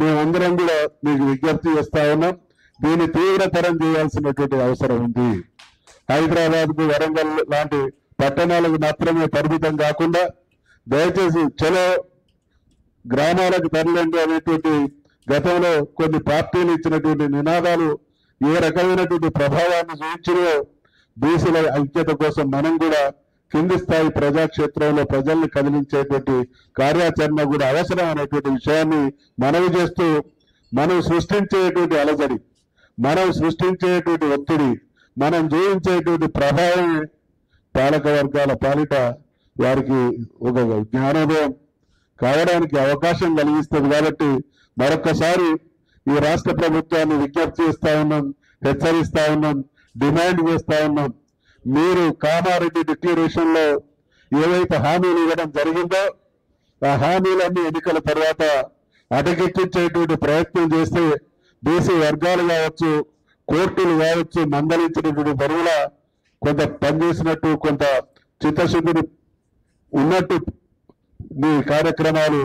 మేమందరం కూడా మీకు విజ్ఞప్తి చేస్తా ఉన్నాం, దీన్ని తీవ్రతరం చేయాల్సినటువంటి అవసరం ఉంది. హైదరాబాద్కు, వరంగల్ లాంటి పట్టణాలకు మాత్రమే పరిమితం కాకుండా దయచేసి చలో గ్రామాలకు తరలిండి అనేటువంటి గతంలో కొన్ని పార్టీలు ఇచ్చినటువంటి నినాదాలు ఏ రకమైనటువంటి ప్రభావాన్ని చూపించినో బీసీల ఐక్యత కోసం మనం కూడా కింది స్థాయి ప్రజాక్షేత్రంలో ప్రజల్ని కదిలించేటువంటి కార్యాచరణ కూడా అవసరం అనేటువంటి విషయాన్ని మనవి చేస్తూ, మనం సృష్టించేటువంటి అలజడి, మనం సృష్టించేటువంటి ఒత్తిడి, మనం జీవించేటువంటి ప్రభావం పాలక వర్గాల పాలిట వారికి ఒక జ్ఞానోదయం కావడానికి అవకాశం కలిగిస్తుంది. కాబట్టి మరొక్కసారి ఈ రాష్ట్ర ప్రభుత్వాన్ని విజ్ఞప్తి చేస్తా ఉన్నాం, హెచ్చరిస్తా ఉన్నాం, డిమాండ్ చేస్తా ఉన్నాం. మీరు కామారెడ్డి డిక్లరేషన్ లో ఏవైతే హామీలు ఇవ్వడం జరిగిందో ఆ హామీలన్నీ ఎన్నికల తర్వాత అటకెక్కించేటువంటి ప్రయత్నం చేస్తే బీసీ వర్గాలు కావచ్చు, కోర్టులు కావచ్చు, మందలించినటువంటి బరువుల కొంత పనిచేసినట్టు, కొంత చిత్తశుద్ధిని ఉన్నట్టు మీ కార్యక్రమాలు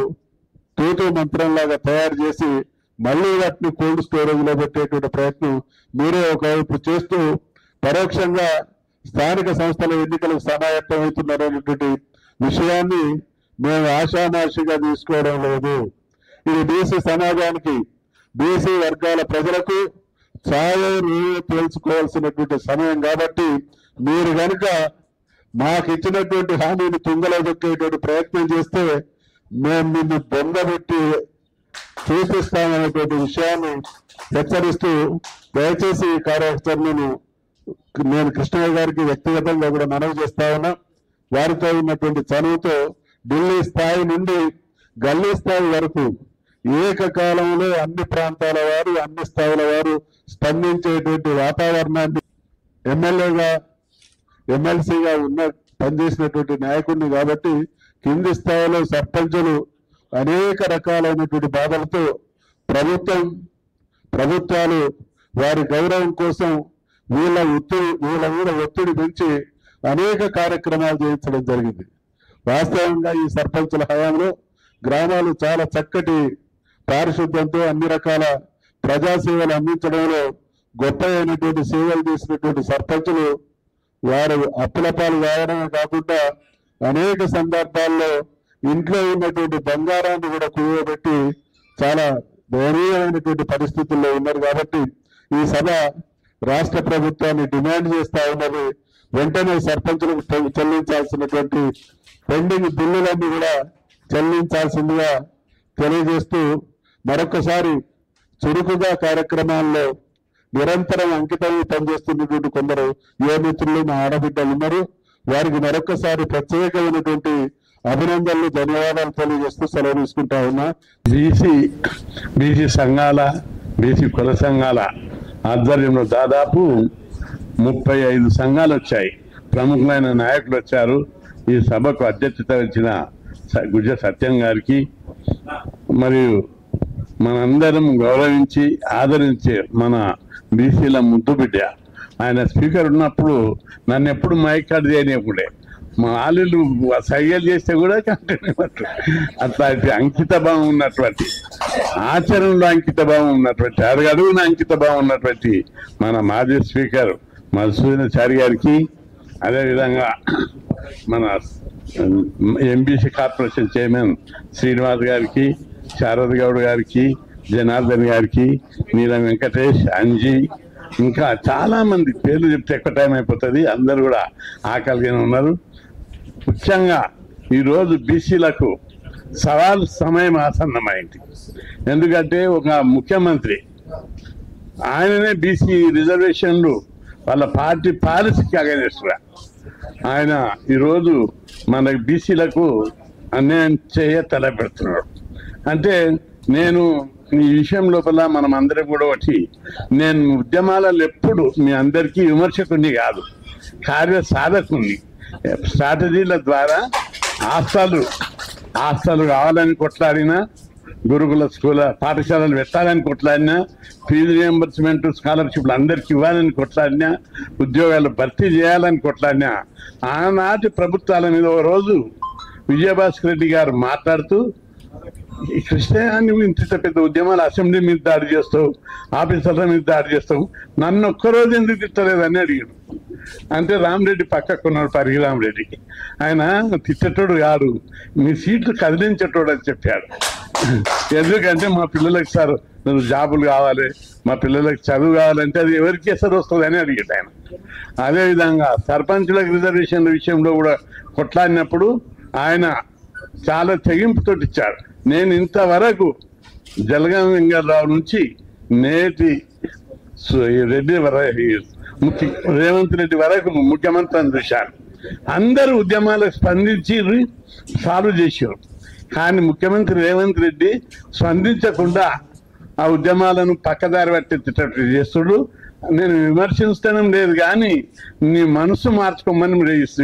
తూతూ మంత్రంలాగా తయారు చేసి మళ్ళీ వాటిని కోల్డ్ స్టోరేజ్ లో పెట్టేటువంటి ప్రయత్నం మీరే ఒకవైపు చేస్తూ పరోక్షంగా స్థానిక సంస్థల ఎన్నికలకు సమాయత్తమవుతున్నారనేటువంటి విషయాన్ని మేము ఆషామాషిగా తీసుకోవడం లేదు. ఇది బీసీ సమాజానికి, బీసీ వర్గాల ప్రజలకు చావో రేవో తెలుసుకోవాల్సినటువంటి సమయం. కాబట్టి మీరు కనుక మాకు ఇచ్చినటువంటి హామీని తుంగలో దొక్కేటువంటి ప్రయత్నం చేస్తే మేము నిన్ను బొందబెట్టి చూపిస్తామనేటువంటి విషయాన్ని హెచ్చరిస్తూ దయచేసి ఈ కార్యాచరణను నేను కృష్ణయ్య గారికి వ్యక్తిగతంగా కూడా మనవి చేస్తా ఉన్నా. వారితో ఉన్నటువంటి చనువుతో ఢిల్లీ స్థాయి నుండి గల్లీ స్థాయి వరకు ఏకకాలంలో అన్ని ప్రాంతాల వారు అన్ని స్థాయిల వారు స్పందించేటువంటి వాతావరణాన్ని ఎమ్మెల్యేగా ఎమ్మెల్సీగా పనిచేసినటువంటి నాయకుడిని కాబట్టి కింది స్థాయిలో సర్పంచులు అనేక రకాలైనటువంటి బాధలతో ప్రభుత్వాలు వారి గౌరవం కోసం వీళ్ళ మీద ఒత్తిడి పెంచి అనేక కార్యక్రమాలు చేయించడం జరిగింది. వాస్తవంగా ఈ సర్పంచుల హయాంలో గ్రామాలు చాలా చక్కటి పారిశుద్ధ్యంతో అన్ని రకాల ప్రజాసేవలు అందించడంలో గొప్ప అయినటువంటి సేవలు చేసినటువంటి సర్పంచులు వారు అప్పులపాలు కావడమే కాకుండా అనేక సందర్భాల్లో ఇంట్లో ఉన్నటువంటి బంగారాన్ని కూడా కుదవబెట్టి చాలా దయనీయమైనటువంటి పరిస్థితుల్లో ఉన్నారు. కాబట్టి ఈ సభ రాష్ట్ర ప్రభుత్వాన్ని డిమాండ్ చేస్తా ఉన్నది. వెంటనే సర్పంచులకు చెల్లించాల్సినటువంటి పెండింగ్ బిల్లులన్నీ కూడా చెల్లించాల్సిందిగా తెలియజేస్తూ మరొకసారి చురుకుగా కార్యక్రమాల్లో నిరంతరం అంకితమై పనిచేస్తున్నటువంటి కొందరు యువమిత్రులు మా ఆడబిడ్డలు ఉన్నారు. వారికి మరొకసారి ప్రత్యేకమైనటువంటి అభినందనలు ధన్యవాదాలు తెలియజేస్తూ సెలవు తీసుకుంటా ఉన్నా. బీసీ సంఘాల బీసీ కుల సంఘాల ఆధ్వర్యంలో దాదాపు 35 సంఘాలు వచ్చాయి. ప్రముఖమైన నాయకులు వచ్చారు. ఈ సభకు అధ్యక్షత వహించిన గుజ్జ సత్యం గారికి మరియు మనందరం గౌరవించి ఆదరించే మన బీసీల ముద్దు బిడ్డ ఆయన స్పీకర్ ఉన్నప్పుడు నన్ను ఎప్పుడు మైక్ కార్డు చేయనివ్వకుండే మా ఆళ్ళు సైగలు చేస్తే కూడా అట్లాంటి అంకిత భావం ఉన్నటువంటి ఆచరణలో అంకిత భావం ఉన్నటువంటి అడుగడుగున అంకిత భావం ఉన్నటువంటి మన మాజీ స్పీకర్ మధుసూదనాచారి గారికి, అదేవిధంగా మన ఎంబీసీ కార్పొరేషన్ చైర్మన్ శ్రీనివాస్ గారికి, శారద గౌడ్ గారికి, జనార్దన్ గారికి, నీలం వెంకటేష్, అంజీ, ఇంకా చాలా మంది పేర్లు చెప్తే ఎక్కువ టైం అయిపోతుంది. అందరూ కూడా ఆకలిగానే ఉన్నారు. ముఖ్యంగా ఈరోజు బీసీలకు సవాల్ సమయం ఆసన్నమైంది. ఎందుకంటే ఒక ముఖ్యమంత్రి ఆయననే బీసీ రిజర్వేషన్లు వాళ్ళ పార్టీ పాలసీకి అగైనెస్ట్గా ఆయన ఈరోజు మన బీసీలకు అన్యాయం తలపెడుతున్నాడు. అంటే నేను ఈ విషయం లోపల మనం అందరం కూడా వచ్చి నేను ఉద్యమాలలో ఎప్పుడు మీ అందరికీ విమర్శకుని కాదు, కార్య సాధకుని. స్ట్రాటజీల ద్వారా ఆస్థలు కావాలని కొట్లాడినా, గురుకుల పాఠశాలలు పెట్టాలని కొట్లాడినా, ఫీజు రియంబర్స్మెంట్ స్కాలర్షిప్లు అందరికి ఇవ్వాలని కొట్లాడినా, ఉద్యోగాలు భర్తీ చేయాలని కొట్లాడినా, ఆనాటి ప్రభుత్వాల మీద ఓ రోజు విజయభాస్కర్ రెడ్డి గారు మాట్లాడుతూ ఈ కృష్ణయాన్ని ఇంత పెద్ద ఉద్యమాలు అసెంబ్లీ మీద దాడి చేస్తావు, ఆఫీసర్ల మీద దాడి చేస్తావు, నన్ను ఒక్కరోజు ఎందుకు తిట్టలేదని అడిగాడు. అంటే రామరెడ్డి పక్కకున్నాడు, పరిగి రామరెడ్డి. ఆయన తిట్టేటోడు కాదు, మీ సీట్లు కదిలించేటోడు అని చెప్పాడు. ఎందుకంటే మా పిల్లలకి సార్ జాబులు కావాలి, మా పిల్లలకి చదువు కావాలంటే అది ఎవరికి ఎసరు వస్తుంది అని అడిగాడు ఆయన. అదేవిధంగా సర్పంచులకు రిజర్వేషన్ల విషయంలో కూడా కొట్లాడినప్పుడు ఆయన చాలా తెగింపుతో ఇచ్చాడు. నేను ఇంతవరకు జలగం వెంకటరావు నుంచి నేటి రేవంత్ రెడ్డి వరకు ముఖ్యమంత్రిని చూశాను. అందరూ ఉద్యమాలకు స్పందించి సాల్వ్ చేశారు. కానీ ముఖ్యమంత్రి రేవంత్ రెడ్డి స్పందించకుండా ఆ ఉద్యమాలను పక్కదారి పట్టించేటట్టు చేస్తుడు. నేను విమర్శించడం లేదు, కానీ నీ మనసు మార్చుకోమని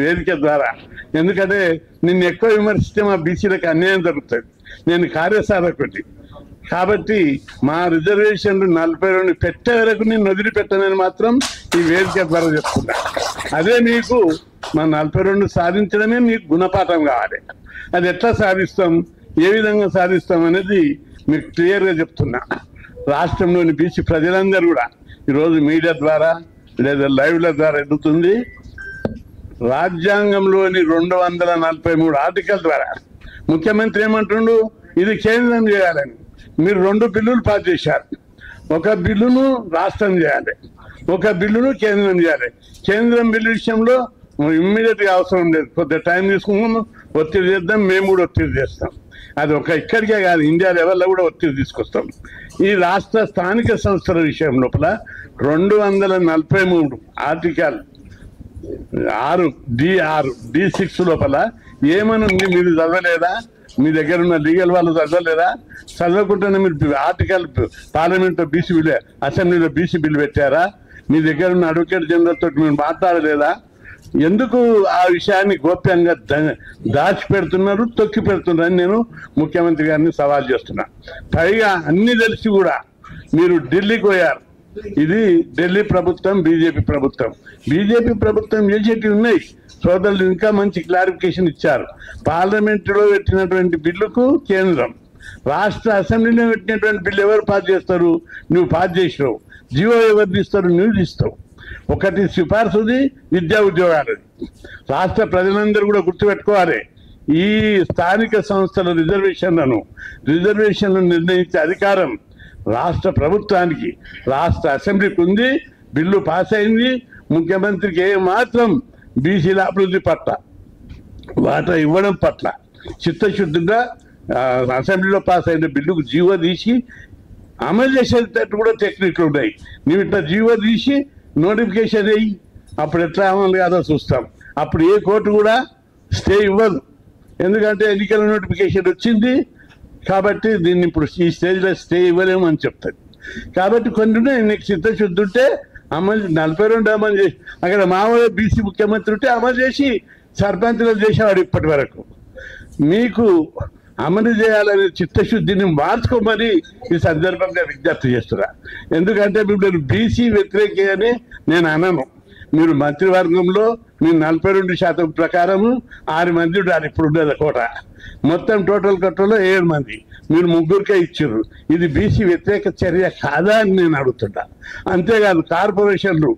వేదిక ద్వారా. ఎందుకంటే నిన్ను ఎక్కువ విమర్శిస్తే మా బీసీలకు అన్యాయం జరుగుతుంది. నేను కార్యసాధకుడి కాబట్టి మా రిజర్వేషన్లు 42 పెట్టే వరకు నేను వదిలిపెట్టనని మాత్రం ఈ వేదిక ద్వారా చెప్తున్నా. అదే మీకు మా 42 సాధించడమే మీకు గుణపాఠం కావాలి. అది ఎట్లా సాధిస్తాం, ఏ విధంగా సాధిస్తాం అనేది మీకు క్లియర్గా చెప్తున్నా. రాష్ట్రంలోని బీసీ ప్రజలందరూ కూడా ఈరోజు మీడియా ద్వారా లేదా లైవ్ల ద్వారా ఎదుగుతుంది. రాజ్యాంగంలోని 243 ఆర్టికల్ ద్వారా ముఖ్యమంత్రి ఏమంటుండు, ఇది కేంద్రం చేయాలని. మీరు 2 బిల్లులు పాస్ చేశారు. ఒక బిల్లును రాష్ట్రం చేయాలి, ఒక బిల్లును కేంద్రం చేయాలి. కేంద్రం బిల్లు విషయంలో ఇమ్మీడియట్గా అవసరం లేదు, కొద్దిగా టైం తీసుకున్నాము, ఒత్తిడి చేద్దాం, మేము కూడా ఒత్తిడి చేస్తాం. అది ఒక ఇక్కడికే కాదు, ఇండియా లెవెల్లో కూడా ఒత్తిడి తీసుకొస్తాం. ఈ రాష్ట్ర స్థానిక సంస్థల విషయం లోపల 243 ఆర్టికల్ 6D6 లోపల ఏమనుంది? మీరు చదవలేదా? మీ దగ్గర ఉన్న లీగల్ వాళ్ళు చదవలేదా? చదవకుండానే మీరు ఆర్టికల్ పార్లమెంట్లో బీసీ బిల్, అసెంబ్లీలో బీసీ బిల్ పెట్టారా? మీ దగ్గర ఉన్న అడ్వకేట్ జనరల్ తోటి మీరు మాట్లాడలేదా? ఎందుకు ఆ విషయాన్ని గోప్యంగా దాచిపెడుతున్నారు, తొక్కి పెడుతున్నారని నేను ముఖ్యమంత్రి గారిని సవాల్ చేస్తున్నా. పైగా అన్ని తెలిసి కూడా మీరు ఢిల్లీకి పోయారు. ఇది ఢిల్లీ ప్రభుత్వం, బీజేపీ ప్రభుత్వం. బీజేపీ ప్రభుత్వం చేసేటివి ఉన్నాయి. సోదరులు ఇంకా మంచి క్లారిఫికేషన్ ఇచ్చారు. పార్లమెంటులో పెట్టినటువంటి బిల్లుకు కేంద్రం, రాష్ట్ర అసెంబ్లీలో పెట్టినటువంటి బిల్లు ఎవరు పాస్ చేస్తారు? నువ్వు పాస్ చేసినావు. జీవో ఎవరు తీస్తారు? నువ్వు తీస్తావు. ఒకటి సిఫార్సుది, విద్యా ఉద్యోగాలది. రాష్ట్ర ప్రజలందరూ కూడా గుర్తుపెట్టుకోవాలి, ఈ స్థానిక సంస్థల రిజర్వేషన్లను నిర్ణయించే అధికారం రాష్ట్ర ప్రభుత్వానికి, రాష్ట్ర అసెంబ్లీకి ఉంది. బిల్లు పాస్ అయింది. ముఖ్యమంత్రికి ఏమాత్రం బీసీల అభివృద్ధి పట్ల, వాటా ఇవ్వడం పట్ల చిత్తశుద్ధిగా అసెంబ్లీలో పాస్ అయిన బిల్లుకు జీవో తీసి అమలు చేసేటట్టు కూడా టెక్నిక్లు ఉన్నాయి. నువ్వు ఇట్లా జీవో తీసి నోటిఫికేషన్ అయ్యి అప్పుడు ఎట్లా అమలు కాదో చూస్తాం. అప్పుడు ఏ కోర్టు కూడా స్టే ఇవ్వదు, ఎందుకంటే ఎన్నికల నోటిఫికేషన్ వచ్చింది కాబట్టి దీన్ని ఇప్పుడు ఈ స్టేజ్లో స్టే ఇవ్వలేము అని చెప్తాడు. కాబట్టి కొన్ని నీకు చిత్తశుద్ధి ఉంటే అమలు 42 అమలు చేసి, అక్కడ మామూలుగా బీసీ ముఖ్యమంత్రి ఉంటే అమలు చేసి సర్పంచులు చేసేవాడు. ఇప్పటి వరకు మీకు అమలు చేయాలనే చిత్తశుద్ధిని మార్చుకోమని ఈ సందర్భంగా విజ్ఞప్తి చేస్తున్నా. ఎందుకంటే మీరు బీసీ వ్యతిరేకి అని నేను అనను. మీరు మంత్రివర్గంలో మీరు 42% ప్రకారము 6 మంది ఉండాలి. ఇప్పుడు ఉండేది కోట మొత్తం టోటల్ కోటలో 7 మంది, మీరు 3కే ఇచ్చారు. ఇది బీసీ వ్యతిరేక చర్య కాదా అని నేను అడుగుతున్నా. అంతేకాదు కార్పొరేషన్లు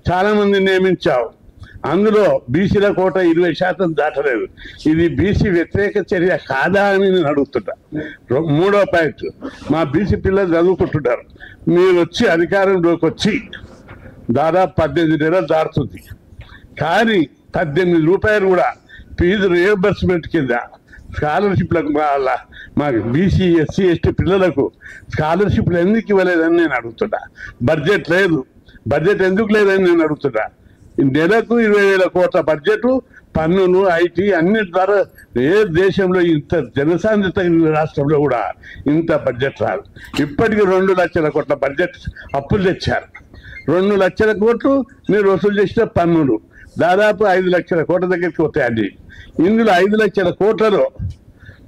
చాలా మంది నియమించావు, అందులో బీసీల కోట 20% దాటలేదు. ఇది బీసీ వ్యతిరేక చర్య కాదా అని నేను అడుగుతున్నా. 3వ పాయింట్, మా బీసీ పిల్లలు చదువుకుంటున్నారు. మీరు వచ్చి అధికారంలోకి వచ్చి దాదాపు 18 నెలలు దాటుతుంది, కానీ 18 రూపాయలు కూడా ఫీజు రియంబర్స్మెంట్ కింద స్కాలర్షిప్లకు మా బీసీ ఎస్సీ ఎస్టీ పిల్లలకు స్కాలర్షిప్లు ఎందుకు ఇవ్వలేదని నేను అడుగుతున్నా. బడ్జెట్ లేదు, బడ్జెట్ ఎందుకు లేదని నేను అడుగుతున్నా. నెలకు 20,000 కోట్ల బడ్జెట్, పన్నులు, ఐటీ అన్నిటి ద్వారా ఏ దేశంలో ఇంత జనసాంద్రత రాష్ట్రంలో కూడా ఇంత బడ్జెట్ రాదు. ఇప్పటికీ 2 లక్షల కోట్ల బడ్జెట్ అప్పులు తెచ్చారు. 2 లక్షల కోట్లు మీరు వసూలు చేసిన పన్నులు దాదాపు 5 లక్షల కోట్ల దగ్గరికి వస్తాయండి. ఇందులో 5 లక్షల కోట్లలో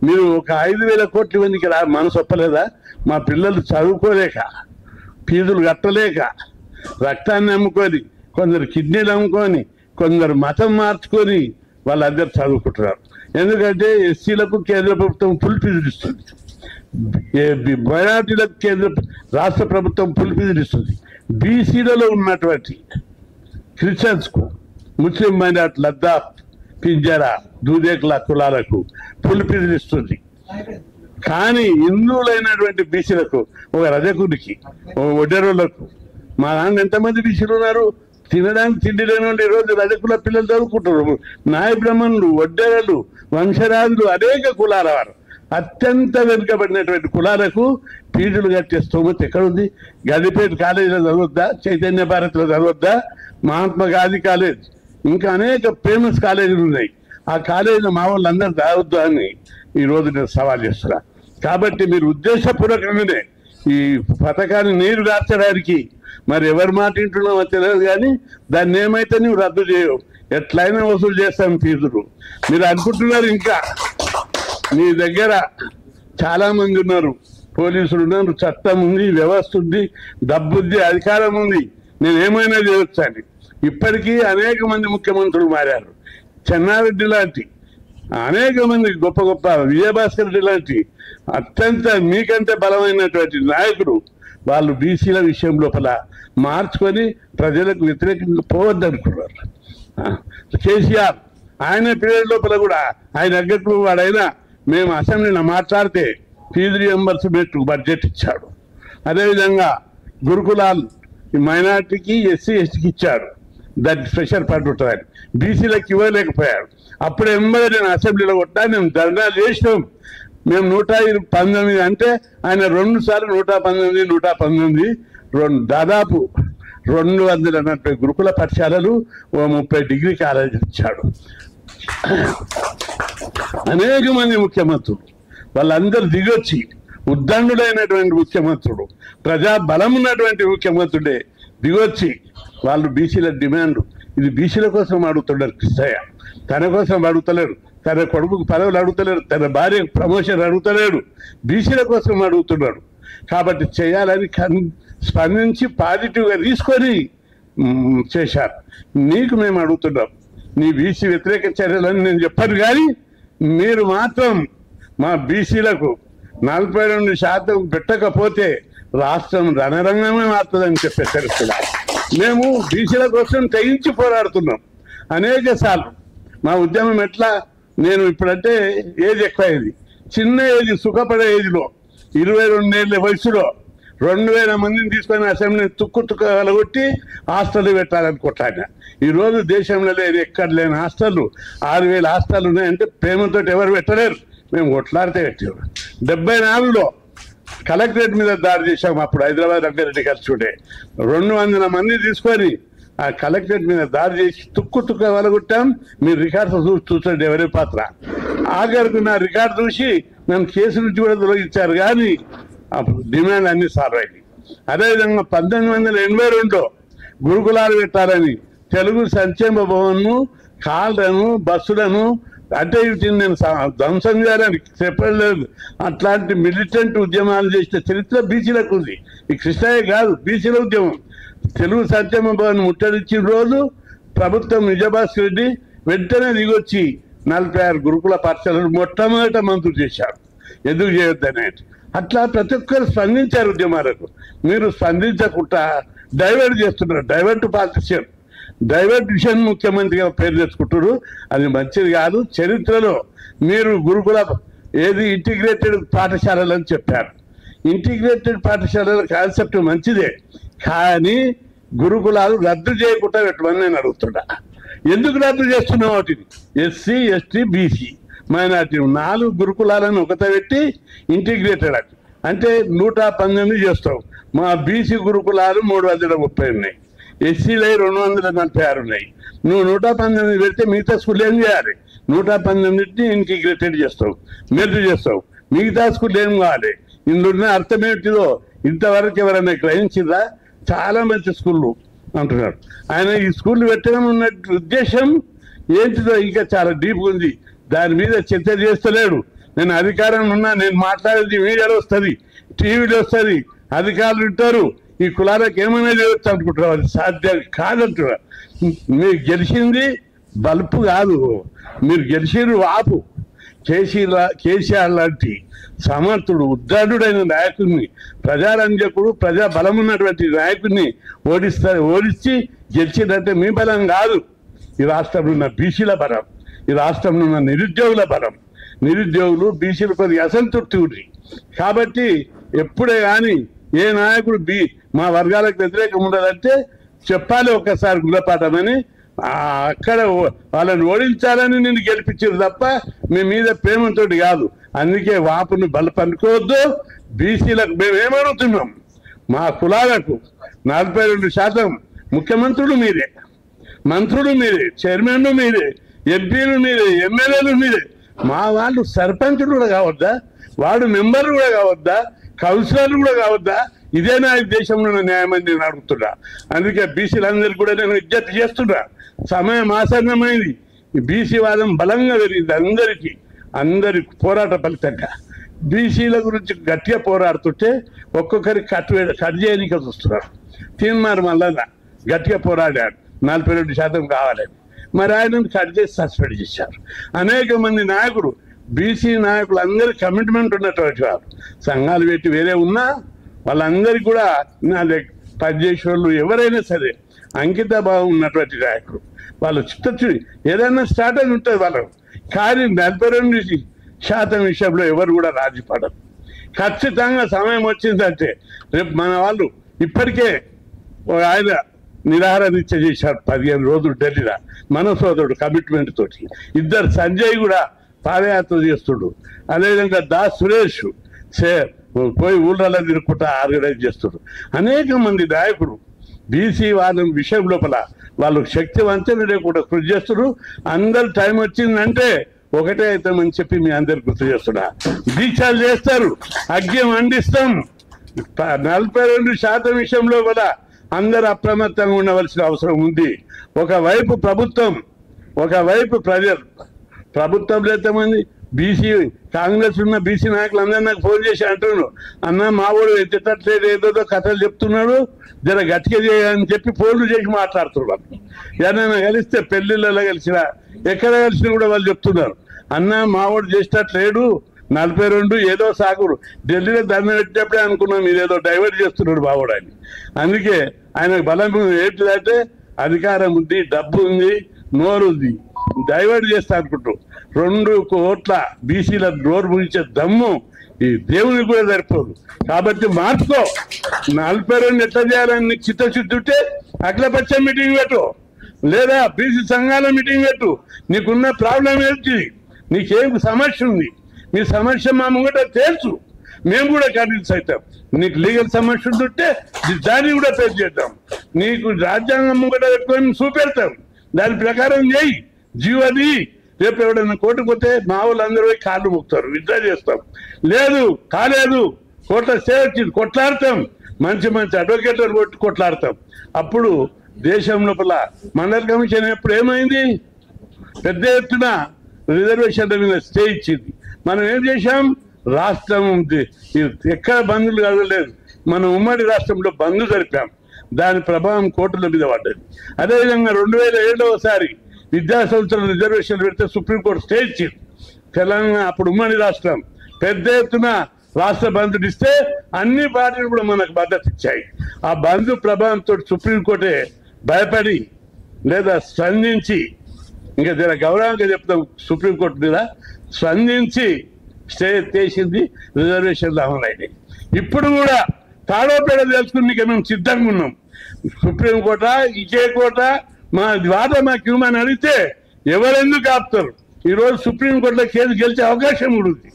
మీరు ఒక 5,000 కోట్లు ఇవ్వడానికి మనసు ఒప్పలేదా? మా పిల్లలు చదువుకోలేక, ఫీజులు కట్టలేక, రక్తాన్ని అమ్ముకొని, కొందరు కిడ్నీలు అమ్ముకొని, కొందరు మతం మార్చుకొని వాళ్ళందరూ చదువుకుంటున్నారు. ఎందుకంటే ఎస్సీలకు కేంద్ర ప్రభుత్వం ఫుల్ ఫీజులు ఇస్తుంది, మైనార్టీలకు రాష్ట్ర ప్రభుత్వం ఫుల్ ఫీజులు ఇస్తుంది. బీసీలలో ఉన్నటువంటి క్రిస్టియన్స్కు, ముస్లిం మైనార్టీ, లద్దాఖ్, పింజరా, దూదేకుల కులాలకు ఫుల్ ఫీజులు ఇస్తుంది. కానీ హిందువులైనటువంటి బీసీలకు, ఒక రజకుడికి, ఒక ఒడ్డెరులకు, మా నాన్న ఎంతమంది బీసీలు ఉన్నారు? తినడానికి తిండి లేని వాళ్ళు ఈరోజు రజకుల పిల్లలు చదువుకుంటారు. నాయ బ్రాహ్మణులు, ఒడ్డెరలు, వంశరాజులు, అనేక కులాల వారు, అత్యంత వెనుకబడినటువంటి కులాలకు ఫీజులు కట్టే స్తోమత ఎక్కడుంది? గదిపేట కాలేజీలో చదవద్దా? చైతన్య భారత్లో చదవద్దా? మహాత్మా గాంధీ కాలేజ్, ఇంకా అనేక ఫేమస్ కాలేజీలు ఉన్నాయి. ఆ కాలేజీలో మా వాళ్ళందరూ చదవద్దు అని ఈరోజు నేను సవాల్ చేస్తున్నా. కాబట్టి మీరు ఉద్దేశపూర్వకంగానే ఈ పథకాన్ని నీరు గార్చడానికి, మరి ఎవరి మాట వింటున్నామో తెలియదు కానీ దాన్ని ఏమైతే నువ్వు రద్దు చేయవు, ఎట్లయినా వసూలు చేస్తాం ఫీజులు. మీరు అనుకుంటున్నారు ఇంకా మీ దగ్గర చాలా మంది ఉన్నారు, పోలీసులు ఉన్నారు, చట్టం ఉంది, వ్యవస్థ ఉంది, డబ్బు ఉంది, అధికారం ఉంది, నేను ఏమైనా చేయొచ్చు అని. ఇప్పటికీ అనేక మంది ముఖ్యమంత్రులు మారారు. చెన్నారెడ్డి లాంటి అనేక మంది గొప్ప గొప్ప, విజయభాస్కర్ రెడ్డి లాంటి అత్యంత మీకంటే బలమైనటువంటి నాయకుడు వాళ్ళు బీసీల విషయం లోపల మార్చుకొని ప్రజలకు వ్యతిరేకంగా పోవద్దనుకున్నారు. కేసీఆర్ ఆయన పీరియడ్ లోపల కూడా ఆయన అగ్గట్లు వాడైనా మేము అసెంబ్లీలో మాట్లాడితే ఫీజు రియంబర్స్మెంట్ బడ్జెట్ ఇచ్చాడు. అదేవిధంగా గురుకులాలు మైనార్టీకి, ఎస్సీ ఎస్టీకి ఇచ్చాడు. దానికి స్పెషల్ ఫండ్ ఉంటుంది. బీసీలకు ఇవ్వలేకపోయాడు. అప్పుడు ఎంబడే నేను అసెంబ్లీలో కొట్టా, మేము ధర్నాలు చేసినాం. మేము 119 అంటే ఆయన 2 సార్లు 119 119 దాదాపు 240 గురుకుల పాఠశాలలు, 30 డిగ్రీ కాలేజీలు ఇచ్చాడు. అనేక మంది ముఖ్యమంత్రులు వాళ్ళందరూ దిగొచ్చి, ఉద్దండుడైనటువంటి ముఖ్యమంత్రుడు, ప్రజా బలం ఉన్నటువంటి ముఖ్యమంత్రుడే దిగొచ్చి వాళ్ళు బీసీల డిమాండ్, ఇది బీసీల కోసం అడుగుతున్నారు. కృష్ణయ్య తన కోసం అడుగుతలేడు, తన కొడుకుకు పదవులు అడుగుతలేడు, తన భార్యకు ప్రమోషన్ అడుగుతలేడు, బీసీల కోసం అడుగుతున్నాడు. కాబట్టి చేయాలని స్పందించి పాజిటివ్గా తీసుకొని చేశారు. నీకు మేము అడుగుతున్నాం, నీ బీసీ వ్యతిరేక చర్యలని నేను చెప్పాను, కానీ మీరు మాత్రం మా బీసీలకు 42% పెట్టకపోతే రాష్ట్రం రణరంగమే మారుతుందని చెప్పే తెలుస్తున్నారు. మేము బీసీల కోసం తెగించి పోరాడుతున్నాం అనేక సార్లు. మా ఉద్యమం ఎట్లా, నేను ఇప్పుడంటే ఏజ్ ఎక్కువైంది, చిన్న ఏజ్ సుఖపడే ఏజ్లో 22 ఏళ్ళ వయసులో 2000 మందిని తీసుకొని అసెంబ్లీని తుక్కు వెలగొట్టి హాస్టల్ పెట్టాలనుకుంటాను. ఈరోజు దేశంలో లేదు, ఎక్కడ లేని హాస్టళ్ళు 6000 హాస్టల్ ఉన్నాయంటే ప్రేమతో ఎవరు పెట్టలేరు. మేము కొట్లాడితే పెట్టాము. 74లో కలెక్టరేట్ మీద దాడి చేశాము. అప్పుడు హైదరాబాద్ రంగారెడ్డి కలిసి ఉండే 200 మంది తీసుకొని ఆ కలెక్టరేట్ మీద దాడి చేసి తుక్కు వెలగొట్టాం. మీరు రికార్డ్స్ చూసండి ఎవరి పాత్ర. ఆఖరికి నా రికార్డు చూసి నన్ను కేసు నుంచి కూడా తొలగించారు, కానీ డిమాండ్ అన్ని సాల్వ్ అయింది. అదేవిధంగా 1982లో గురుకులాలు పెట్టాలని తెలుగు సంక్షేమ భవన్ను, కాళ్ళను, బస్సులను అంటే వీటిని నేను ధ్వంసం చేయాలని చెప్పలేదు. అట్లాంటి మిలిటెంట్ ఉద్యమాలు చేసిన చరిత్ర బీసీలకు ఉంది. ఈ కృష్ణయ్య కాదు, బీసీల ఉద్యమం. తెలుగు సంక్షేమ భవన్ ముట్టడించిన రోజు ప్రభుత్వం విజయభాస్కర్ రెడ్డి వెంటనే దిగొచ్చి 46 గురుకుల పాఠశాలను మొట్టమొదట మంజూరు చేశారు. ఎందుకు చేయొద్దనే అట్లా ప్రతి ఒక్కరు స్పందించారు ఉద్యమాలకు. మీరు స్పందించకుండా డైవర్ట్ చేస్తున్నారు. డైవర్ట్ పాలిటిషియన్, డైవర్ట్ విషన్ ముఖ్యమంత్రిగా పేరు తెచ్చుకుంటారు. అది మంచిది కాదు. చరిత్రలో మీరు గురుకుల ఇంటిగ్రేటెడ్ పాఠశాలలు అని చెప్పారు. ఇంటిగ్రేటెడ్ పాఠశాలల కాన్సెప్ట్ మంచిదే, కానీ గురుకులాలు రద్దు చేయకుండా పెట్టమని నేను అడుగుతున్నా. ఎందుకు రద్దు చేస్తున్నావు? వాటిని ఎస్సీ, ఎస్టీ, బీసీ, మైనార్టీ 4 గురుకులాలను ఒకట పెట్టి ఇంటిగ్రేటెడ్ అంటే 119 చేస్తాం. మా బీసీ గురుకులాలు 330 ఉన్నాయి, ఎస్సీలు 246 ఉన్నాయి. నువ్వు 119 పెడితే మిగతా స్కూల్ ఏం చేయాలి? 119ని ఇంటిగ్రేటెడ్ చేస్తావు, మెర్జ్ చేస్తావు. మిగతా స్కూల్ ఏం కావాలి? ఇందులో అర్థం ఏమిటిదో ఇంతవరకు ఎవరైనా గ్రహించిందా? చాలా మంచి స్కూళ్ళు అంటున్నాడు ఆయన. ఈ స్కూల్ పెట్టడం ఉన్న ఉద్దేశం ఏంటిదో ఇంకా చాలా డీప్ ఉంది. దాని మీద చర్చ చేస్తలేడు. నేను అధికారంలో ఉన్నా, నేను మాట్లాడేది మీడియాలో వస్తుంది, టీవీలో వస్తుంది, అధికారులు ఉంటారు. ఈ కులాలకు ఏమైనా చేయవచ్చు అనుకుంటున్నారు. అది సాధ్యం కాదంటున్నారు. మీరు గెలిచింది బల్పు కాదు, మీరు గెలిచిరు వాపు. కేసీఆర్ లాంటి సమర్థుడు, ఉద్దండుడైన నాయకుడిని, ప్రజారంజకుడు, ప్రజా బలం ఉన్నటువంటి నాయకుడిని ఓడించి గెలిచిందంటే మీ బలం కాదు. ఈ రాష్ట్రంలో ఉన్న బీసీల బలం, ఈ రాష్ట్రంలో ఉన్న నిరుద్యోగుల బలం. నిరుద్యోగులు, బీసీలు కొద్దిగా అసంతృప్తి ఉంది. కాబట్టి ఎప్పుడే కానీ ఏ నాయకుడు మా వర్గాలకు వ్యతిరేకం ఉండదంటే చెప్పాలి ఒక్కసారి గుణపాఠమని. అక్కడ వాళ్ళని ఓడించాలని నేను గెలిపించారు తప్ప మీ మీద ప్రేమతో కాదు. అందుకే వాపుని బలపనుకోవద్దు. బీసీలకు మేమేమడుగుతున్నాం, మా కులాలకు 42% ముఖ్యమంత్రులు మీరే, మంత్రులు మీరే, చైర్మన్లు మీరే, ఎంపీలు మీరే, ఎమ్మెల్యేలు మీరే. మా వాళ్ళు సర్పంచులు కూడా కావద్దా? వార్డు మెంబర్లు కూడా కావద్దా? కౌన్సిలర్లు కూడా కావద్దా? ఇదేనా ఈ దేశంలో న్యాయం అని నేను అడుగుతున్నా. అందుకే బీసీలందరికీ కూడా నేను విజ్ఞప్తి చేస్తున్నా. సమయం ఆసన్నమైంది. ఈ బీసీ వాదం బలంగా పెరిగింది. అందరి పోరాట ఫలితంగా బీసీల గురించి గట్టిగా పోరాడుతుంటే ఒక్కొక్కరికి కట్ చేయడానికి చూస్తున్నారు. తీన్మార్ మళ్ళా గట్టిగా పోరాడాడు, 42% కావాలని. మరి ఆయన కట్ చేసి సస్పెండ్ చేశారు. అనేక మంది నాయకులు, బీసీ నాయకులు అందరి కమిట్మెంట్ ఉన్నటువంటి వారు, సంఘాలు పెట్టి వేరే ఉన్నా వాళ్ళందరికీ కూడా నా దగ్గర పనిచేసే వాళ్ళు ఎవరైనా సరే అంకిత భావం ఉన్నటువంటి నాయకులు. వాళ్ళు చిత్తచూడి ఏదైనా స్టార్ట్ అని ఉంటుంది వాళ్ళకు. కానీ 42% విషయంలో ఎవరు కూడా రాజీ పడరు. ఖచ్చితంగా సమయం వచ్చిందంటే రేపు మన వాళ్ళు ఇప్పటికే ఆయన నిరాహార దీక్ష చేశారు 15 రోజులు ఢిల్లీలో మన సోదరుడు కమిట్మెంట్ తోటి. ఇద్దరు సంజయ్ కూడా పాదయాత్ర చేస్తుడు. అదేవిధంగా దాస్ సురేష్ పోయి ఊళ్ళలో తిరుగుకుంటా ఆర్గనైజ్ చేస్తుడు. అనేక మంది నాయకులు బీసీ వాళ్ళ విషయం లోపల వాళ్ళు శక్తివంతులు కూడా కృషి చేస్తున్నారు. అందరు టైం వచ్చిందంటే ఒకటే అవుతామని చెప్పి మీ అందరికి గుర్తు చేస్తున్నా. దీక్షలు చేస్తారు, అగ్యం అందిస్తాం. 42% విషయంలో కూడా అందరు అప్రమత్తంగా ఉండవలసిన అవసరం ఉంది. ఒకవైపు ప్రభుత్వం, ఒకవైపు ప్రజలు. ప్రభుత్వంలో ఎంతమంది బీసీ కాంగ్రెస్ ఉన్న బీసీ నాయకులు అందరూ నాకు ఫోన్ చేసి అంటున్నారు, అన్న మా ఊడు ఎత్తట్లేదు, ఏదో కథలు చెప్తున్నాడు, జర గట్టిగా చేయని చెప్పి ఫోన్లు చేసి మాట్లాడుతున్నారు. ఎవరైనా కలిస్తే పెళ్లిళ్ళలో కలిసినా ఎక్కడ కలిసినా కూడా వాళ్ళు చెప్తున్నారు, అన్న మా ఊడు చేసేటట్లేడు, 42 ఏదో సాగురు. ఢిల్లీలో దండం పెట్టినప్పుడే అనుకున్నాం ఇదేదో డైవర్ట్ చేస్తున్నాడు బావుడు అని. అందుకే ఆయనకు బలం ఏంటిదంటే అధికారం ఉంది, డబ్బు ఉంది, నోరు ఉంది, డైవర్ట్ చేస్తా అనుకుంటూ 2 కోట్ల బీసీల నోరు ముగించే దమ్ము ఈ దేవునికి కూడా సరిపోదు. కాబట్టి మార్చుకో. 42 ఎట్లా చేయాలని నీకు చిత్తశుద్ధి ఉంటే అఖిలపక్ష మీటింగ్ పెట్టు, లేదా బీసీ సంఘాల మీటింగ్ పెట్టు. నీకున్న ప్రాబ్లం ఏంటి, నీకేం సమస్య ఉంది, మీ సమస్య మా ముంగట తెలుసు, మేము కూడా కన్విన్స్ అవుతాం. నీకు లీగల్ సమస్య ఉంటుంటే దాన్ని కూడా ఫేస్ చేద్దాం. నీకు రాజ్యాంగం ముంగట పెట్టుకొని చూపెడతాం, దాని ప్రకారం చేయి. జీవది రేపు ఎవడన్నా కోర్టుకు పోతే మా వాళ్ళందరూ పోయి కాళ్ళు మొక్కుతారు, విత్డ్రా చేస్తాం. లేదు కాలేదు, కోర్టులో స్టే వచ్చింది, కొట్లాడతాం. మంచి మంచి అడ్వకేట్లను కొట్టి కొట్లాడతాం. అప్పుడు దేశం లోపల మండల కమిషన్ ఎప్పుడు ఏమైంది, పెద్ద ఎత్తున రిజర్వేషన్ల మీద స్టే ఇచ్చింది. మనం ఏం చేశాం, రాష్ట్రం ఎక్కడ బంధువులు కలగలేదు, మనం ఉమ్మడి రాష్ట్రంలో బంధు జరిపాం. దాని ప్రభావం కోర్టుల మీద పడ్డది. అదేవిధంగా 2007 విద్యా సంస్థలు రిజర్వేషన్లు పెడితే సుప్రీంకోర్టు స్టే ఇచ్చింది. తెలంగాణ అప్పుడు ఉమ్మడి రాష్ట్రం పెద్ద ఎత్తున రాష్ట్ర బంధులు ఇస్తే అన్ని పార్టీలు కూడా మనకు మద్దతు ఇచ్చాయి. ఆ బంధు ప్రభావంతో సుప్రీంకోర్టే భయపడి లేదా స్పందించి, ఇంకా జర గౌరవంగా చెప్తాం, సుప్రీంకోర్టు మీద స్పందించి స్టే ఎత్తేసింది, రిజర్వేషన్లు అమలైనాయి. ఇప్పుడు కూడా తాడోపేడ తెలుసుకుని మేము సిద్ధంగా ఉన్నాం. సుప్రీంకోర్ట ఇకే కోట మా వాద మాకు ఇవ్వమని అడిగితే ఎవరెందుకు ఆపుతారు. ఈరోజు సుప్రీంకోర్టులో కేసు గెలిచే అవకాశం ఉంది.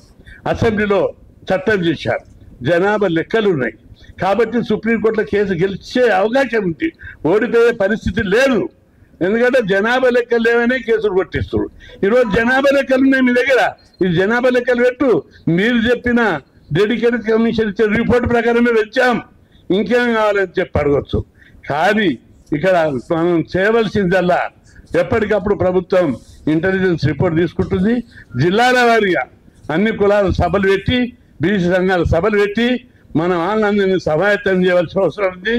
అసెంబ్లీలో చట్టం చేశారు, జనాభా లెక్కలు ఉన్నాయి కాబట్టి సుప్రీంకోర్టులో కేసు గెలిచే అవకాశం ఉంది. ఓడిపోయే పరిస్థితి లేదు, ఎందుకంటే జనాభా లెక్కలు లేవనే కేసులు కొట్టిస్తారు. ఈరోజు జనాభా లెక్కలు ఉన్నాయి మీ దగ్గర, ఈ జనాభా లెక్కలు పెట్టు. మీరు చెప్పిన డెడికేటెడ్ కమిషన్ ఇచ్చే రిపోర్ట్ ప్రకారమే వచ్చాం, ఇంకేం కావాలని చెప్పి అడగచ్చు. కానీ ఇక్కడ మనం చేయవలసిందల్లా ఎప్పటికప్పుడు ప్రభుత్వం ఇంటెలిజెన్స్ రిపోర్ట్ తీసుకుంటుంది. జిల్లాల వారీగా అన్ని కులాల సభలు పెట్టి, బీసీ సంఘాల సభలు పెట్టి మన వాళ్ళందరినీ సమాయత్తం చేయవలసిన అవసరం ఉంది.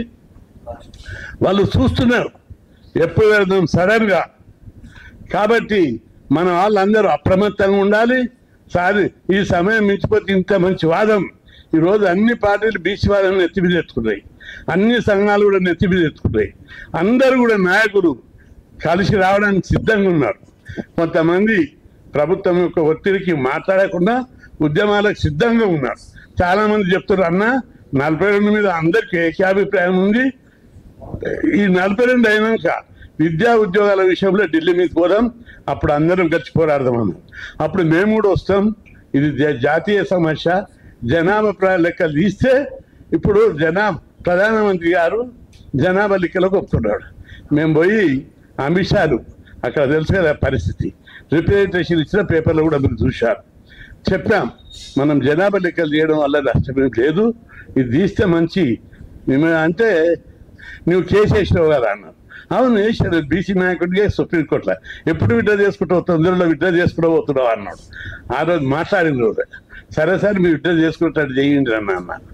వాళ్ళు చూస్తున్నారు ఎప్పుడు వెళ్దాం సడన్ గా. కాబట్టి మన వాళ్ళందరూ అప్రమత్తంగా ఉండాలి. ఈ సమయం మించిపోతే ఇంత మంచి వాదం ఈరోజు అన్ని పార్టీలు బీసీ వాదం నెత్తిమీద ఎత్తుకున్నాయి, అన్ని సంఘాలు కూడా నెత్తిమీద ఎత్తుకున్నాయి. అందరూ కూడా నాయకులు కలిసి రావడానికి సిద్ధంగా ఉన్నారు. కొంతమంది ప్రభుత్వం యొక్క ఒత్తిడికి మాట్లాడకుండా ఉద్యమాలకు సిద్ధంగా ఉన్నారు. చాలా మంది చెప్తున్నారు, అన్న 42 మీద అందరికీ ఏకాభిప్రాయం ఉంది, ఈ 42 అయినాక విద్యా ఉద్యోగాల విషయంలో ఢిల్లీ మీద పోదాం, అప్పుడు అందరం కలిసి పోరాడదాం అన్నాం. అప్పుడు మేము కూడా వస్తాం. ఇది జాతీయ సమస్య, జనాభా లెక్కలు తీస్తే ఇప్పుడు ప్రధానమంత్రి గారు జనాభా లెక్కలకు ఒప్పుకున్నాడు. మేము పోయి అంశాలు అక్కడ తెలుసు కదా పరిస్థితి, రిప్రజెంటేషన్ ఇచ్చిన పేపర్లో కూడా మీరు చూశారు. చెప్పాం మనం జనాభా లెక్కలు చేయడం వల్ల నష్టం లేదు, ఇది తీస్తే మంచి. అంటే నువ్వు కేసు వేసినావు కదా అన్నారు. అవును వేసాడు, బీసీ నాయకుడిగా సుప్రీంకోర్టులో ఎప్పుడు విడ్డా చేసుకుంటావు, తొందరలో విడ్డా చేసుకుంటూ పోతున్నావు అన్నాడు. ఆ రోజు మాట్లాడిన రోజు సరే సార్ మీరు విడ్డా చేసుకుంటాడు చేయండి అన్నారు.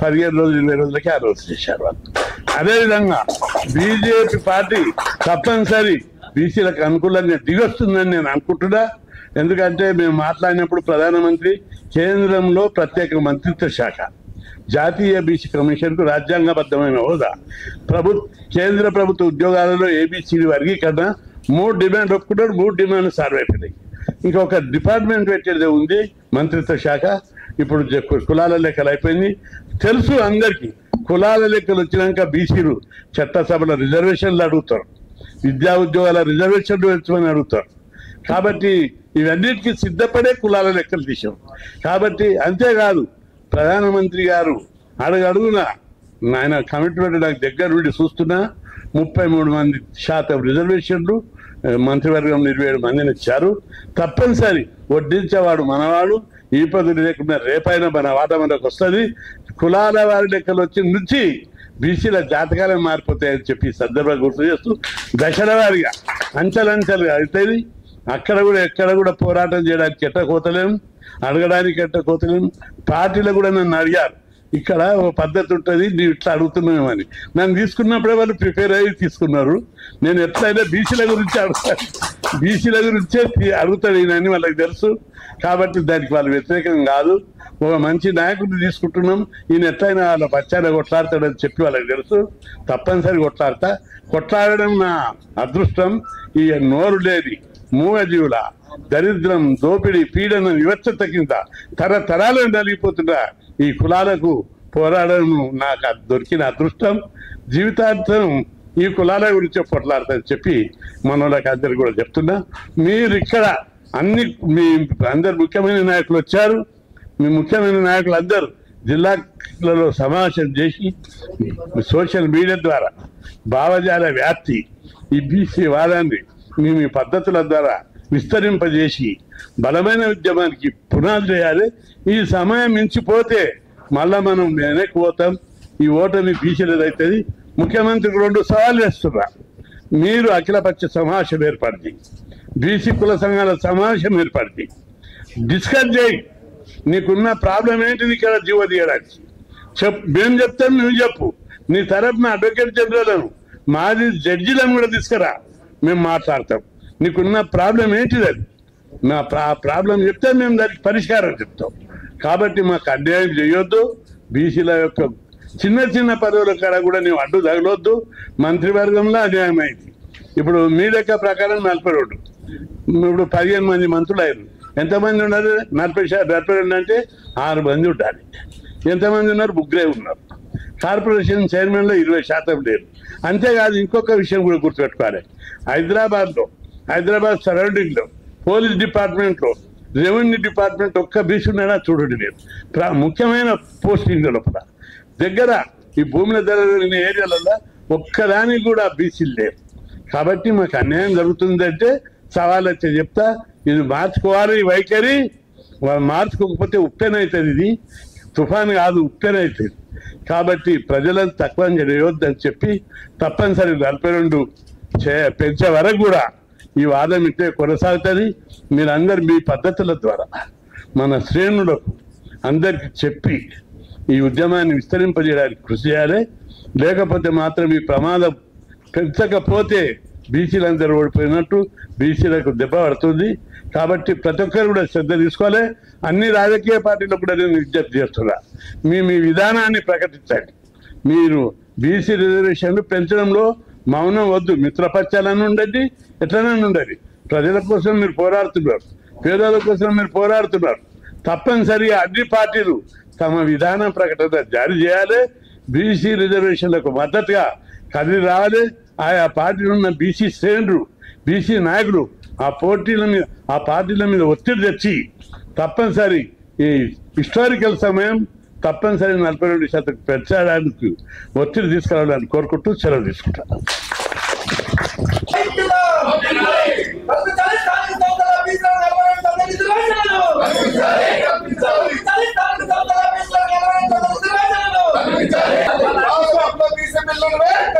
15 రోజులు 20 రోజులకి ఆ రోజు చేశారు వాళ్ళు. అదేవిధంగా బీజేపీ పార్టీ తప్పనిసరి బీసీలకు అనుకూలంగా దిగొస్తుందని నేను అనుకుంటున్నా. ఎందుకంటే మేము మాట్లాడినప్పుడు ప్రధానమంత్రి కేంద్రంలో ప్రత్యేక మంత్రిత్వ శాఖ, జాతీయ బీసీ కమిషన్కు రాజ్యాంగబద్ధమైన హోదా, కేంద్ర ప్రభుత్వ ఉద్యోగాలలో ఏబీసీ వర్గీకరణ 3 డిమాండ్ ఒప్పుకున్నాడు, 3 డిమాండ్లు సాల్వ్ అయిపోయినాయి. ఇంకొక డిపార్ట్మెంట్ పెట్టేది ఉంది మంత్రిత్వ శాఖ. ఇప్పుడు కులాల లెక్కలు అయిపోయింది తెలుసు అందరికీ. కులాల లెక్కలు వచ్చినాక బీసీలు చట్టసభల రిజర్వేషన్లు అడుగుతారు, విద్యా ఉద్యోగాల రిజర్వేషన్లు పెంచమని అడుగుతారు. కాబట్టి ఇవన్నిటికీ సిద్ధపడే కులాల లెక్కలు తీసాం. కాబట్టి అంతేకాదు ప్రధానమంత్రి గారు అడుగున ఆయన కమిట్మెంట్ నాకు దగ్గర నుండి చూస్తున్నా 33% రిజర్వేషన్లు మంత్రివర్గం 27 మందిని ఇచ్చారు. తప్పనిసరి వడ్డించేవాడు మనవాడు, ఈ పదులు లేకుండా రేపైనా మన వాట మనకు వస్తుంది. కులాల వారి లెక్కలు వచ్చి నుంచి బీసీల జాతకాలే మారిపోతాయని చెప్పి సందర్భంగా గుర్తు చేస్తూ దశల వారిగా అంచెలంచెలుగా అవుతుంది. అక్కడ కూడా ఎక్కడ కూడా పోరాటం చేయడానికి ఎట్టకోతలేము, అడగడానికి ఎట్టకోతలేము. పార్టీలో కూడా నన్ను అడిగారు, ఇక్కడ ఓ పద్ధతి ఉంటుంది నీవు ఇట్లా అడుగుతున్నామని. నన్ను తీసుకున్నప్పుడే వాళ్ళు ప్రిపేర్ అయ్యి తీసుకున్నారు. నేను ఎట్లయినా బీసీల గురించి అడుగుతాను, బీసీల గురించే అడుగుతాడు ఈయనని వాళ్ళకి తెలుసు. కాబట్టి దానికి వాళ్ళు వ్యతిరేకం కాదు. ఒక మంచి నాయకుడిని తీసుకుంటున్నాం, ఈయన ఎట్లయినా వాళ్ళ పచ్చాన కొట్లాడతాడని చెప్పి వాళ్ళకి తెలుసు. తప్పనిసరి కొట్లాడడం నా అదృష్టం. ఈ నోరు లేని మూగజీవుల దరిద్రం, దోపిడీ, పీడన, వివక్షత కింద తరతరాలను నలిగిపోతున్న ఈ కులాలకు పోరాడడం నాకు దొరికిన అదృష్టం. జీవితాంతం ఈ కులాల గురించి పోట్లాడతారని చెప్పి మనోళ్ళకి అందరు కూడా చెప్తున్నా. మీరు ఇక్కడ మీ అందరు ముఖ్యమైన నాయకులు వచ్చారు. మీ ముఖ్యమైన నాయకులు అందరూ జిల్లాలలో సమావేశం చేసి సోషల్ మీడియా ద్వారా భావజాల వ్యాప్తి, ఈ బీసీ వాదాన్ని మీ పద్ధతుల ద్వారా విస్తరింపజేసి బలమైన ఉద్యమానికి పునాది చేయాలి. ఈ సమయం మించిపోతే మళ్ళా మనం వెనక్కి పోతాం. ఈ ఓటమి బీసీలదవుతుంది. ముఖ్యమంత్రికి 2 సవాళ్ళు వేస్తున్నా. మీరు అఖిలపక్ష సమావేశం ఏర్పడింది, బీసీ కుల సంఘాల సమావేశం ఏర్పడింది, డిస్కస్ చేయి. నీకున్న ప్రాబ్లం ఏంటిది ఇక్కడ జీవో తీయడానికి మేము చెప్తాం, నువ్వు చెప్పు. నీ తరపున అడ్వకేట్ జనరల్ను, మాజీ జడ్జిలను కూడా తీసుకురా, మేము మాట్లాడతాం. నీకున్న ప్రాబ్లం ఏంటిది, అది నా ప్రాబ్లం చెప్తే మేము దానికి పరిష్కారం చెప్తాం. కాబట్టి మాకు అన్యాయం చేయొద్దు. బీసీల యొక్క చిన్న చిన్న పదవుల కాడ కూడా నీవు అడ్డు తగలొద్దు. మంత్రివర్గంలో అన్యాయం అయింది. ఇప్పుడు మీ లెక్క ప్రకారం 42, ఇప్పుడు 15 మంది మంత్రులు అయ్యారు. ఎంతమంది ఉన్నారు? 42 అంటే 6 మంది ఉండాలి. ఎంతమంది ఉన్నారు? 3 ఉన్నారు. కార్పొరేషన్ చైర్మన్లో 20% లేరు. అంతేకాదు ఇంకొక విషయం కూడా గుర్తుపెట్టుకోవాలి. హైదరాబాద్ సరౌండింగ్లో పోలీస్ డిపార్ట్మెంట్లో, రెవెన్యూ డిపార్ట్మెంట్ ఒక్క బీసీ ఉన్నాడా చూడండి. లేదు ముఖ్యమైన పోస్టింగ్ లోపల దగ్గర ఈ భూముల ధరల ఏరియాలలో ఒక్కదానికి కూడా బీసీలు లేరు. కాబట్టి మాకు అన్యాయం జరుగుతుందంటే సవాల్ వచ్చే చెప్తా. ఇది మార్చుకోవాలి ఈ వైఖరి. మార్చుకోకపోతే ఉప్పెనవుతుంది. ఇది తుఫాను కాదు, ఉప్పెనవుతుంది. కాబట్టి ప్రజలను తక్కువ చేయవద్దని చెప్పి తప్పనిసరి 42 పెంచే వరకు కూడా ఈ వాదం ఇట్టే కొనసాగుతుంది. మీరందరు మీ పద్ధతుల ద్వారా మన శ్రేణులకు అందరికి చెప్పి ఈ ఉద్యమాన్ని విస్తరింపజేయడానికి కృషి చేయాలి. లేకపోతే మాత్రం ఈ ప్రమాదం పెంచకపోతే బీసీలందరూ ఓడిపోయినట్టు, బీసీలకు దెబ్బ పడుతుంది. కాబట్టి ప్రతి ఒక్కరు కూడా శ్రద్ధ తీసుకోవాలి. అన్ని రాజకీయ పార్టీలకు కూడా నేను విజ్ఞప్తి చేస్తున్నా, మీ విధానాన్ని ప్రకటించండి. మీరు బీసీ రిజర్వేషన్లు పెంచడంలో మౌనం వద్దు. మిత్రపక్షాలను ఉండండి, ఎట్లనైనా ఉండండి. ప్రజల కోసం మీరు పోరాడుతున్నారు, పేదల కోసం మీరు పోరాడుతున్నారు. తప్పనిసరిగా అన్ని పార్టీలు తమ విధాన ప్రకటన జారీ చేయాలి. బీసీ రిజర్వేషన్లకు మద్దతుగా కదిలి రావాలి. ఆయా పార్టీలు ఉన్న బీసీ శ్రేణులు, బీసీ నాయకులు ఆ పార్టీల మీద ఒత్తిడి తెచ్చి తప్పనిసరి ఈ హిస్టారికల్ సమయం తప్పనిసరి 42% పెంచడానికి ఒత్తిడి తీసుకురావాలని కోరుకుంటూ సెలవు తీసుకుంటాను. Bill